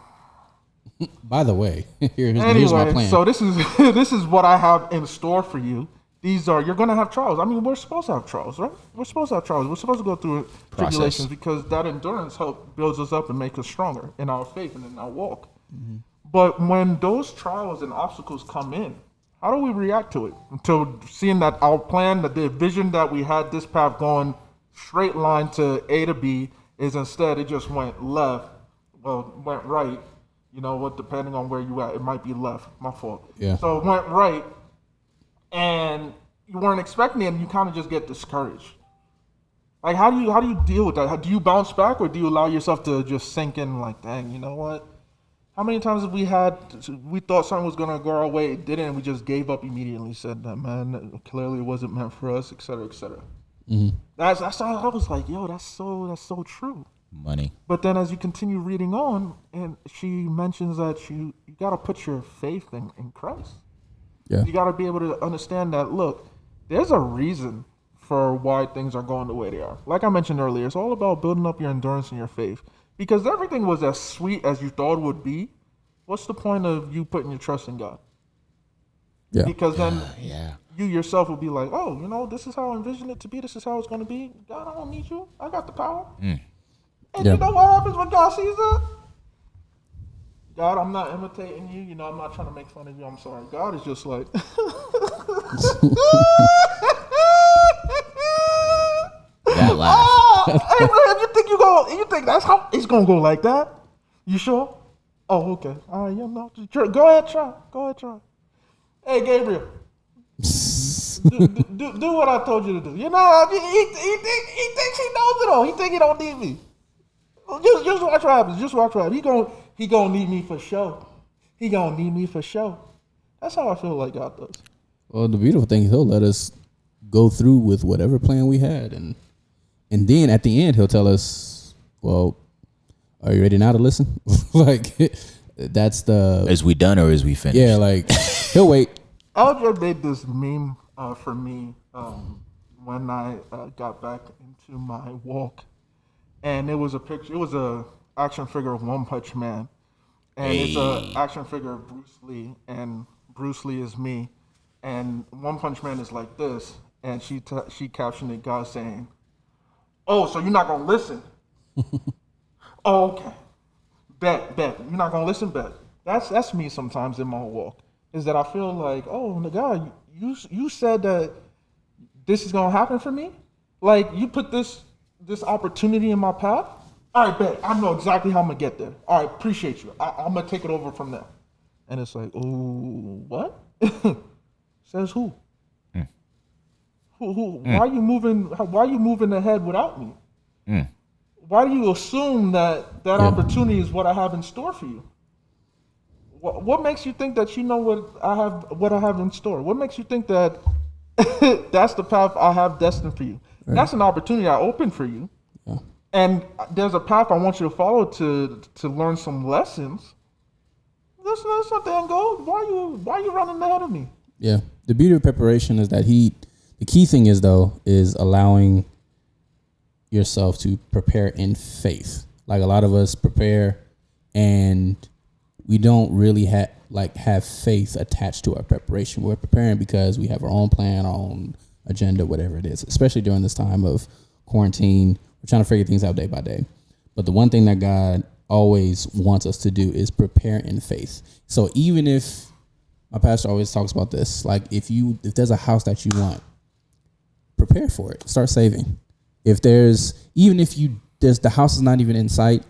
Speaker 3: By the way, here's my
Speaker 4: anyway,
Speaker 3: plan.
Speaker 4: so this is what I have in store for you. You're going to have trials. I mean, we're supposed to have trials, right? We're supposed to have trials. We're supposed to go through tribulations because that endurance builds us up and makes us stronger in our faith and in our walk.
Speaker 3: Mm-hmm.
Speaker 4: But when those trials and obstacles come in, how do we react to it? Until seeing that our plan, that the vision that we had, this path going straight line to A to B, is instead it just went left, went right. You know what? Depending on where you at, it might be left. My fault.
Speaker 3: Yeah.
Speaker 4: So it went right, and you weren't expecting it, and you kind of just get discouraged. Like, how do you deal with that? Do you bounce back, or do you allow yourself to just sink in? Like, dang, you know what? How many times have we thought something was gonna go our way, it didn't, and we just gave up immediately? Said that, man, clearly it wasn't meant for us, et cetera, et cetera.
Speaker 3: Mm-hmm.
Speaker 4: That's how I was like, yo, that's so true.
Speaker 5: Money.
Speaker 4: But then as you continue reading on, and she mentions that you got to put your faith in Christ.
Speaker 3: Yeah.
Speaker 4: You got to be able to understand that, look, there's a reason for why things are going the way they are. Like I mentioned earlier, it's all about building up your endurance and your faith. Because everything was as sweet as you thought it would be. What's the point of you putting your trust in God?
Speaker 3: Yeah.
Speaker 4: Because then
Speaker 5: Yeah.
Speaker 4: you yourself will be like, oh, this is how I envision it to be. This is how it's going to be. God, I don't need you. I got the power. And
Speaker 3: Yeah.
Speaker 4: you know what happens when God sees that? God, I'm not imitating you. I'm not trying to make fun of you. I'm sorry. God is just like...
Speaker 5: That laugh.
Speaker 4: Abraham, you think that's how it's gonna go like that? You sure? Oh, okay. All right, go ahead, try. Hey, Gabriel, do what I told you to do. He thinks he knows it all. He think he don't need me. Just watch what happens. He gonna need me for sure. That's how I feel like God does.
Speaker 3: Well, the beautiful thing is he'll let us go through with whatever plan we had, and then at the end he'll tell us, "Well, are you ready now to listen?" Like that's the.
Speaker 5: Is we done or is we finished?
Speaker 3: Yeah, like he'll wait.
Speaker 4: LJ made this meme for me when I got back into my walk, and it was a picture. It was a action figure of One Punch Man, and it's a action figure of Bruce Lee, and Bruce Lee is me, and One Punch Man is like this, and she captioned it, God saying, "Oh, so you're not gonna listen? Oh, okay. Bet. You're not gonna listen, bet." That's me sometimes in my walk. Is that I feel like, oh, God, you said that this is gonna happen for me? Like you put this opportunity in my path? All right, bet. I know exactly how I'm gonna get there. All right, appreciate you. I'm gonna take it over from there. And it's like, oh, what? Says who? Who? Why are you moving? Why are you moving ahead without me? Why do you assume that opportunity is what I have in store for you? What makes you think that you know what I have in store? What makes you think that that's the path I have destined for you? Right. That's an opportunity I opened for you, and there's a path I want you to follow to learn some lessons. That's not the end goal. Why are you running ahead of me?
Speaker 3: Yeah, the beauty of preparation is that the key thing is allowing yourself to prepare in faith. Like a lot of us prepare and we don't really have faith attached to our preparation. We're preparing because we have our own plan, our own agenda, whatever it is, especially during this time of quarantine. We're trying to figure things out day by day. But the one thing that God always wants us to do is prepare in faith. So even if my pastor always talks about this, like if there's a house that you want, prepare for it. Start saving. If the house is not even in sight,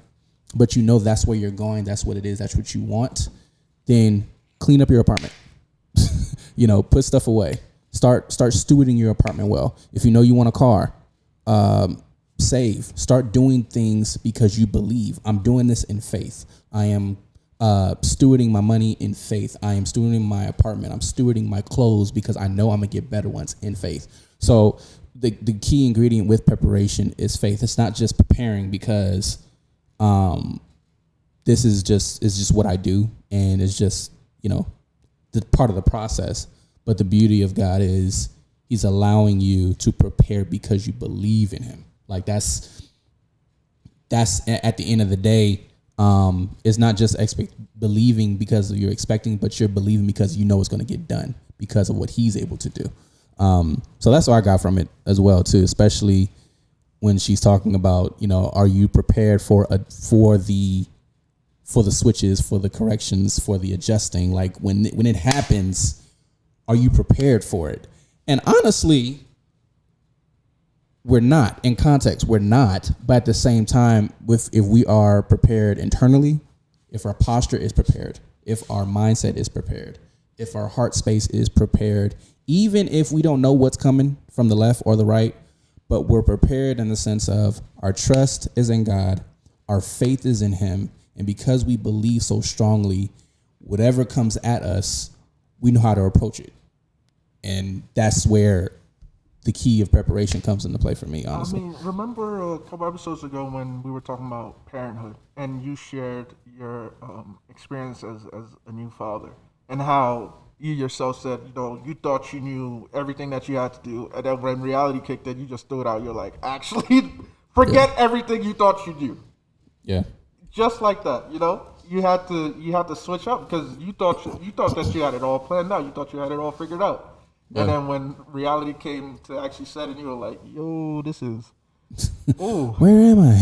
Speaker 3: but you know that's where you're going, that's what it is, that's what you want, then clean up your apartment. Put stuff away. Start stewarding your apartment well. If you know you want a car, save. Start doing things because you believe. I'm doing this in faith. I am stewarding my money in faith. I am stewarding my apartment. I'm stewarding my clothes because I know I'm going to get better ones in faith. So the key ingredient with preparation is faith. It's not just preparing because this is just what I do, and it's just the part of the process. But the beauty of God is He's allowing you to prepare because you believe in Him. Like that's at the end of the day, it's not just believing because you're expecting, but you're believing because you know it's going to get done because of what He's able to do. So that's what I got from it as well too, especially when she's talking about, are you prepared for the switches, for the corrections, for the adjusting? Like when it happens, are you prepared for it? And honestly, we're not. In context, we're not. But at the same time, if we are prepared internally, if our posture is prepared, if our mindset is prepared, if our heart space is prepared, even if we don't know what's coming from the left or the right, but we're prepared in the sense of our trust is in God, our faith is in Him, and because we believe so strongly, whatever comes at us, we know how to approach it. And that's where the key of preparation comes into play for me, honestly.
Speaker 4: I mean, remember a couple episodes ago when we were talking about parenthood and you shared your experience as a new father and how, you yourself said, you thought you knew everything that you had to do, and then when reality kicked in, you just threw it out. You're like, actually, forget everything you thought you knew.
Speaker 3: Yeah.
Speaker 4: Just like that, you had to switch up because you thought that you had it all planned out. You thought you had it all figured out, and then when reality came to actually set it, you were like, "Yo, this is." Oh,
Speaker 3: Where am I?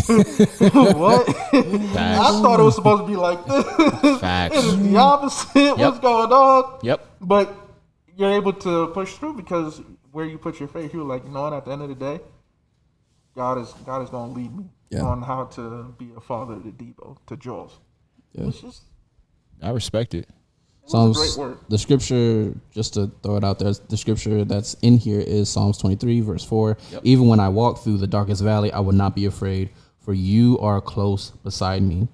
Speaker 4: what? I thought it was supposed to be like this.
Speaker 5: Facts.
Speaker 4: It is the opposite. What's going on?
Speaker 5: Yep.
Speaker 4: But you're able to push through because where you put your faith, you're like, at the end of the day, God is going to lead me on how to be a father to Debo, to Jules.
Speaker 3: Yeah.
Speaker 4: It's just,
Speaker 5: I respect it.
Speaker 3: Psalms,
Speaker 4: a great word.
Speaker 3: The scripture, just to throw it out there, the scripture that's in here is Psalms 23, verse 4. Yep. Even when I walk through the darkest valley, I will not be afraid, for you are close beside me.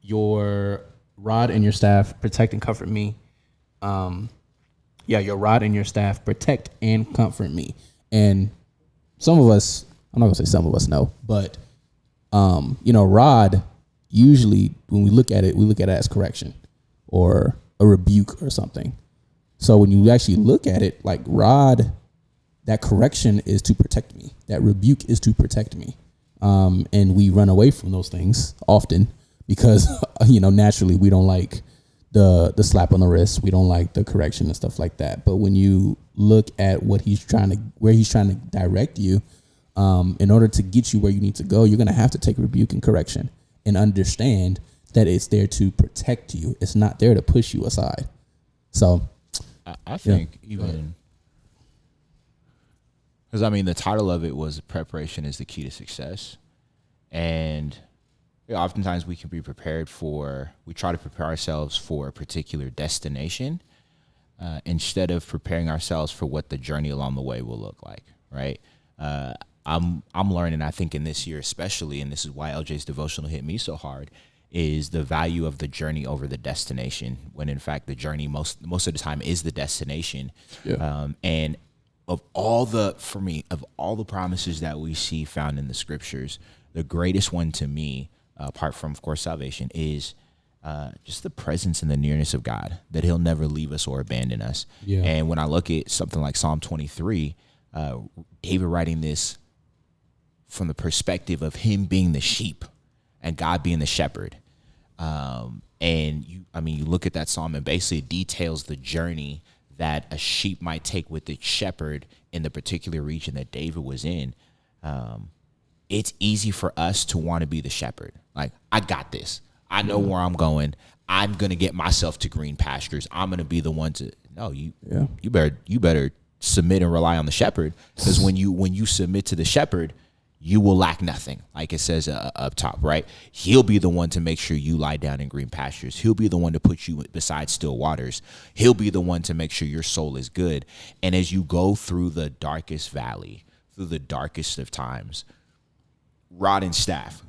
Speaker 3: Your rod and your staff protect and comfort me. Your rod and your staff protect and comfort me. And some of us, I'm not going to say some of us know, but, rod, usually when we look at it as correction or a rebuke or something. So when you actually look at it, like rod, that correction is to protect me. That rebuke is to protect me. And we run away from those things often because, naturally we don't like the slap on the wrist. We don't like the correction and stuff like that. But when you look at where he's trying to direct you, in order to get you where you need to go, you're going to have to take rebuke and correction and understand that it's there to protect you. It's not there to push you aside. So
Speaker 5: I think even because the title of it was preparation is the key to success. And oftentimes we can be we try to prepare ourselves for a particular destination instead of preparing ourselves for what the journey along the way will look like. Right. I'm learning, I think in this year especially, and this is why LJ's devotional hit me so hard, is the value of the journey over the destination, when in fact the journey most of the time is the destination. Yeah. And of all the promises that we see found in the scriptures, the greatest one to me, apart from of course salvation, is just the presence and the nearness of God, that he'll never leave us or abandon us. Yeah. And when I look at something like Psalm 23, David writing this from the perspective of him being the sheep and God being the shepherd. And you look at that psalm and basically it details the journey that a sheep might take with its shepherd in the particular region that David was in. It's easy for us to want to be the shepherd. Like, I got this. I know where I'm going. I'm going to get myself to green pastures. I'm going to be the one to, no, you better submit and rely on the shepherd, because when you submit to the shepherd, you will lack nothing. Like it says up top, right? He'll be the one to make sure you lie down in green pastures. He'll be the one to put you beside still waters. He'll be the one to make sure your soul is good. And as you go through the darkest valley, through the darkest of times, rod and staff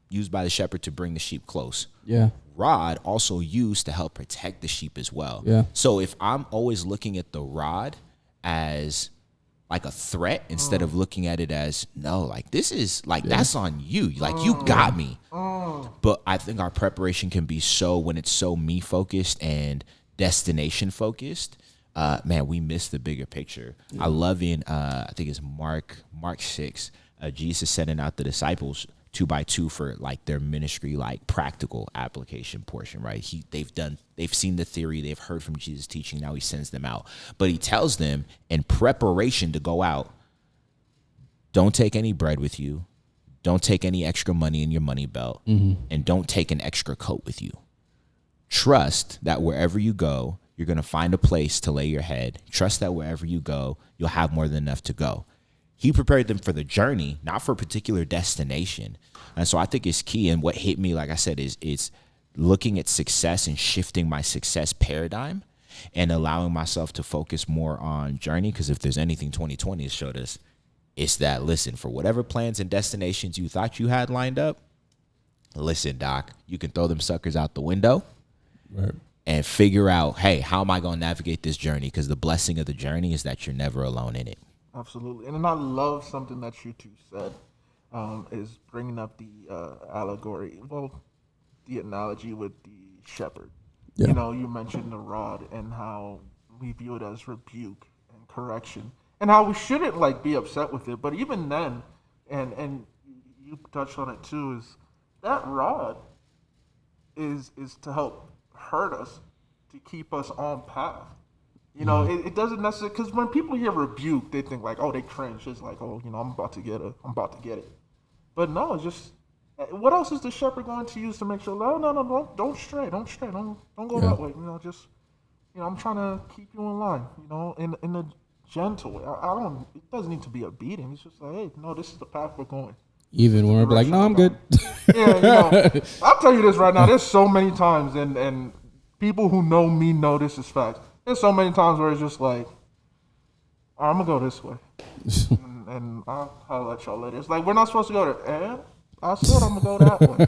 Speaker 5: used by the shepherd to bring the sheep close. Yeah. Rod also used to help protect the sheep as well. Yeah. So if I'm always looking at the rod as like a threat instead of looking at it as, no, like this is like, that's on you. Like you got me. But I think our preparation can be when it's so me focused and destination focused, man, we miss the bigger picture. I love I think it's Mark 6, Jesus sending out the disciples 2 by 2 for like their ministry, like practical application portion, right? They've seen the theory, they've heard from Jesus teaching, now he sends them out. But he tells them in preparation to go out, don't take any bread with you, don't take any extra money in your money belt, and don't take an extra coat with you. Trust that wherever you go, you're going to find a place to lay your head. Trust that wherever you go, you'll have more than enough to go. He prepared them for the journey, not for a particular destination. And so I think it's key. And what hit me, like I said, is looking at success and shifting my success paradigm and allowing myself to focus more on journey. Because if there's anything 2020 has showed us, it's that, listen, for whatever plans and destinations you thought you had lined up, listen, Doc, you can throw them suckers out the window. Right. And figure out, hey, how am I going to navigate this journey? Because the blessing of the journey is that you're never alone in it.
Speaker 4: Absolutely. And I love something that you two said, is bringing up the allegory, the analogy with the shepherd.
Speaker 3: Yeah.
Speaker 4: You know, you mentioned the rod and how we view it as rebuke and correction, and how we shouldn't like be upset with it. But even then, and you touched on it too, is that rod is to help hurt us, to keep us on path. You know, it doesn't necessarily, because when people hear rebuke, they think like, oh, they cringe. It's like, oh, you know, I'm about to get it. But no, it's just, what else is the shepherd going to use to make sure? No, don't stray, don't go that way. You know, just, you know, I'm trying to keep you in line. You know, in a gentle way. I don't. It doesn't need to be a beating. It's just like, hey, no, this is the path we're going.
Speaker 3: Even when we're like, no, I'm good.
Speaker 4: Yeah, you know, I'll tell you this right now. There's so many times, and people who know me know this is fact. There's so many times where it's just like, all right, I'm gonna go this way, and I'll let y'all later. It's like we're not supposed to go there, and I said I'm gonna go that way.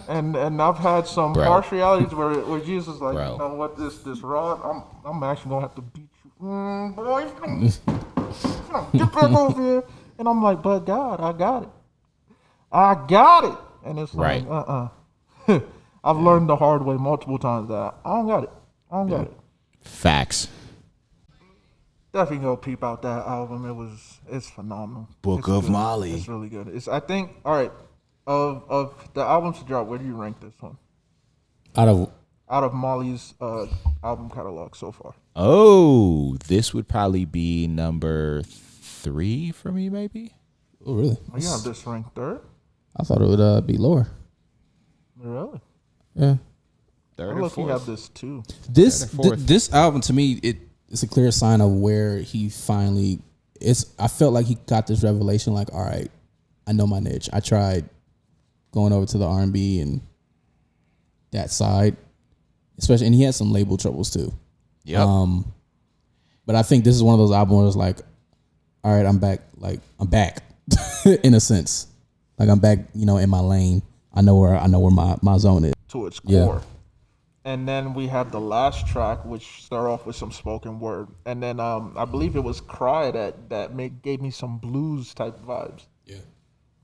Speaker 4: And I've had some harsh realities where Jesus is like, you know what, this rod, I'm actually gonna have to beat you, boy. Get back over here. And I'm like, but God, I got it. And it's like, I've learned the hard way multiple times that I don't got it.
Speaker 5: Facts.
Speaker 4: Definitely go peep out that album. It's phenomenal.
Speaker 5: Book of Molly.
Speaker 4: It's really good. I think, all right, of the albums to drop, where do you rank this one?
Speaker 3: Out
Speaker 4: of Molly's album catalog so far.
Speaker 5: Oh, this would probably be number 3 for me, maybe.
Speaker 3: Oh, really?
Speaker 4: Oh, you have this ranked third?
Speaker 3: I thought it would be lower.
Speaker 4: Really?
Speaker 3: Yeah.
Speaker 5: Third
Speaker 4: I
Speaker 5: or
Speaker 4: look, you
Speaker 5: fourth.
Speaker 4: have this too.
Speaker 3: This album to me, it's a clear sign of where he finally. I felt like he got this revelation. Like, all right, I know my niche. I tried going over to the R&B and that side, especially, and he had some label troubles too.
Speaker 5: Yeah.
Speaker 3: But I think this is one of those albums where it's like, all right, I'm back. Like, I'm back in a sense. Like, I'm back, you know, in my lane. I know where my zone is.
Speaker 4: To its core.
Speaker 3: Yeah.
Speaker 4: And then we have the last track, which start off with some spoken word. And then I believe it was Cry that gave me some blues type vibes.
Speaker 3: Yeah.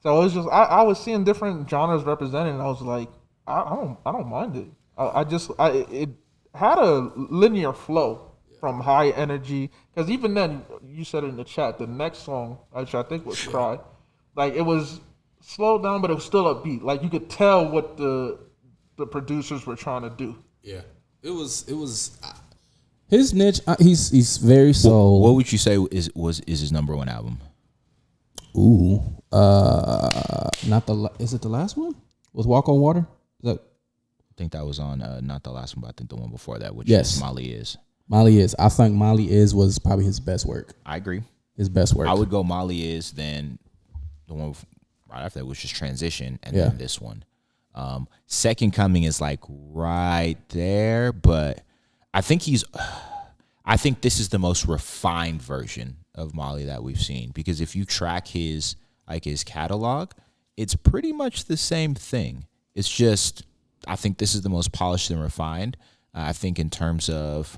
Speaker 4: So it was just I was seeing different genres represented, and I was like, I don't mind it. It had a linear flow from high energy, because even then, you said it in the chat, the next song, which I think was Cry, like it was slowed down, but it was still upbeat. Like you could tell what the producers were trying to do.
Speaker 3: Yeah. It was his niche. He's very soul.
Speaker 5: What would you say is his number 1 album?
Speaker 3: Ooh, is it the last one? Was Walk on Water? Is that?
Speaker 5: I think that was on not the last one, but I think the one before that, which
Speaker 3: Yes.
Speaker 5: is Molly Is.
Speaker 3: Molly Is. I think Molly Is was probably his best work.
Speaker 5: I agree.
Speaker 3: His best work.
Speaker 5: I would go Molly Is, then the one right after that was just Transition, and then this one. Second Coming is like right there, but I think this is the most refined version of Molly that we've seen, because if you track his catalog, it's pretty much the same thing. It's just, I think this is the most polished and refined. I think in terms of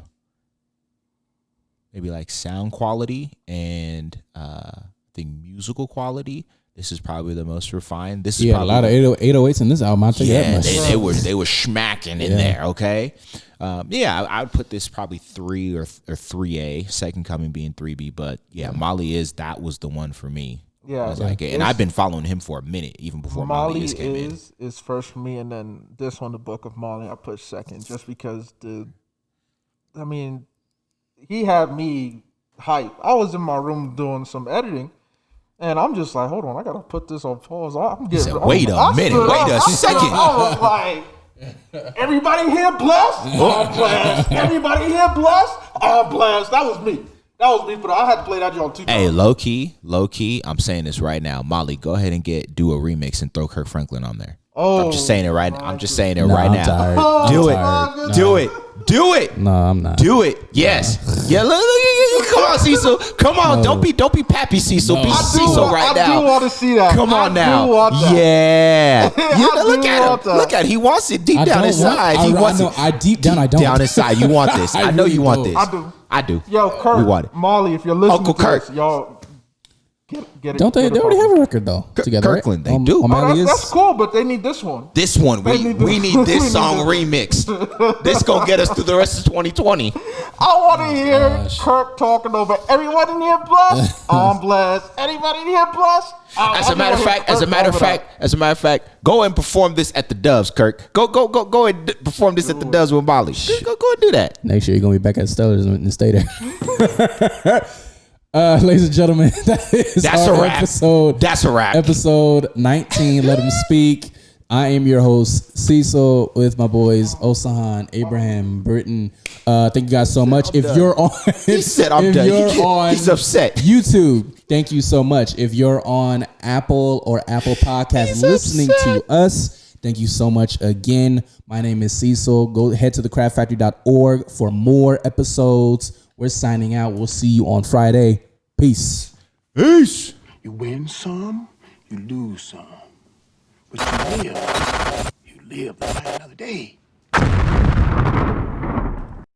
Speaker 5: maybe like sound quality and I think musical quality, this is probably the most refined. This is
Speaker 3: a lot of 808s in this album. I'll tell you that much.
Speaker 5: They were smacking in there. Okay, I would put this probably 3 or 3A. Second Coming being 3B, but Molly Is, that was the one for me.
Speaker 4: Yeah,
Speaker 5: and I've been following him for a minute, even before Molly Is came in.
Speaker 4: Is first for me, and then this one, the Book of Molly, I put second, just because he had me hype. I was in my room doing some editing, and I'm just like, hold on, I gotta put this on pause.
Speaker 5: Wait a second.
Speaker 4: I was like, everybody here blessed? I'm blessed. Everybody here blessed? I'm blessed. That was me, but I had to play that joint 2 times.
Speaker 5: Hey, low key, I'm saying this right now. Molly, go ahead and do a remix and throw Kirk Franklin on there.
Speaker 4: Oh,
Speaker 5: I'm just saying it right now. I'm just saying it
Speaker 3: No,
Speaker 5: right
Speaker 3: I'm
Speaker 5: now.
Speaker 3: tired.
Speaker 5: Do it.
Speaker 3: Tired.
Speaker 5: Do it. Do it.
Speaker 3: No, I'm not.
Speaker 5: Do it. Yes. Yeah. Look, come on, Cecil. Come on.
Speaker 3: No.
Speaker 5: Don't be Pappy Cecil. Be
Speaker 4: I
Speaker 5: Cecil right now.
Speaker 4: I do want to see that.
Speaker 5: Come on now.
Speaker 4: Want that.
Speaker 5: Yeah. Look at
Speaker 4: want
Speaker 5: him.
Speaker 4: that.
Speaker 5: Look at him. He wants it deep down inside. He wants it.
Speaker 3: Deep down, I don't.
Speaker 5: Down inside, you want this. I know
Speaker 3: really
Speaker 5: you want
Speaker 3: don't.
Speaker 5: this.
Speaker 4: I do.
Speaker 5: I do.
Speaker 4: Yo, Kurt,
Speaker 5: We want it.
Speaker 4: Molly, if you're listening
Speaker 5: Uncle
Speaker 4: to
Speaker 5: Kurt.
Speaker 4: this, y'all get it.
Speaker 3: Don't they?
Speaker 4: get
Speaker 3: They
Speaker 4: it
Speaker 3: already have
Speaker 4: popping.
Speaker 3: a record though. Together,
Speaker 5: Kirkland,
Speaker 3: right?
Speaker 5: they do.
Speaker 3: On
Speaker 4: Oh,
Speaker 3: Malia's.
Speaker 4: that's cool, but they need this one.
Speaker 5: This one, we
Speaker 4: need
Speaker 5: need
Speaker 4: we
Speaker 5: this
Speaker 4: need
Speaker 5: song
Speaker 4: this.
Speaker 5: remixed. This gonna get us through the rest of 2020.
Speaker 4: I want to hear
Speaker 3: gosh.
Speaker 4: Kirk talking over everyone in here blessed. I'm blessed. Anybody in here blessed?
Speaker 5: As a matter of fact, go and perform this at the Doves, Kirk. Go and perform this at the Doves with Molly. Go and do that.
Speaker 3: Next year you're gonna be back at Stellar's and stay there. Ladies and gentlemen, that's
Speaker 5: a
Speaker 3: our
Speaker 5: wrap.
Speaker 3: episode.
Speaker 5: That's a wrap.
Speaker 3: Episode 19. Let him speak. I am your host, Cecil, with my boys Osahan, Abraham, Britton. Thank you guys so much. If you're on,
Speaker 5: He said I'm
Speaker 3: if
Speaker 5: done.
Speaker 3: you're on
Speaker 5: He's upset.
Speaker 3: YouTube, thank you so much. If you're on Apple or Apple Podcasts listening to us, thank you so much again. My name is Cecil. Go head to thecraftfactory.org for more episodes. We're signing out. We'll see you on Friday. Peace.
Speaker 5: Peace.
Speaker 2: You win some, you lose some. But you live to fight another day.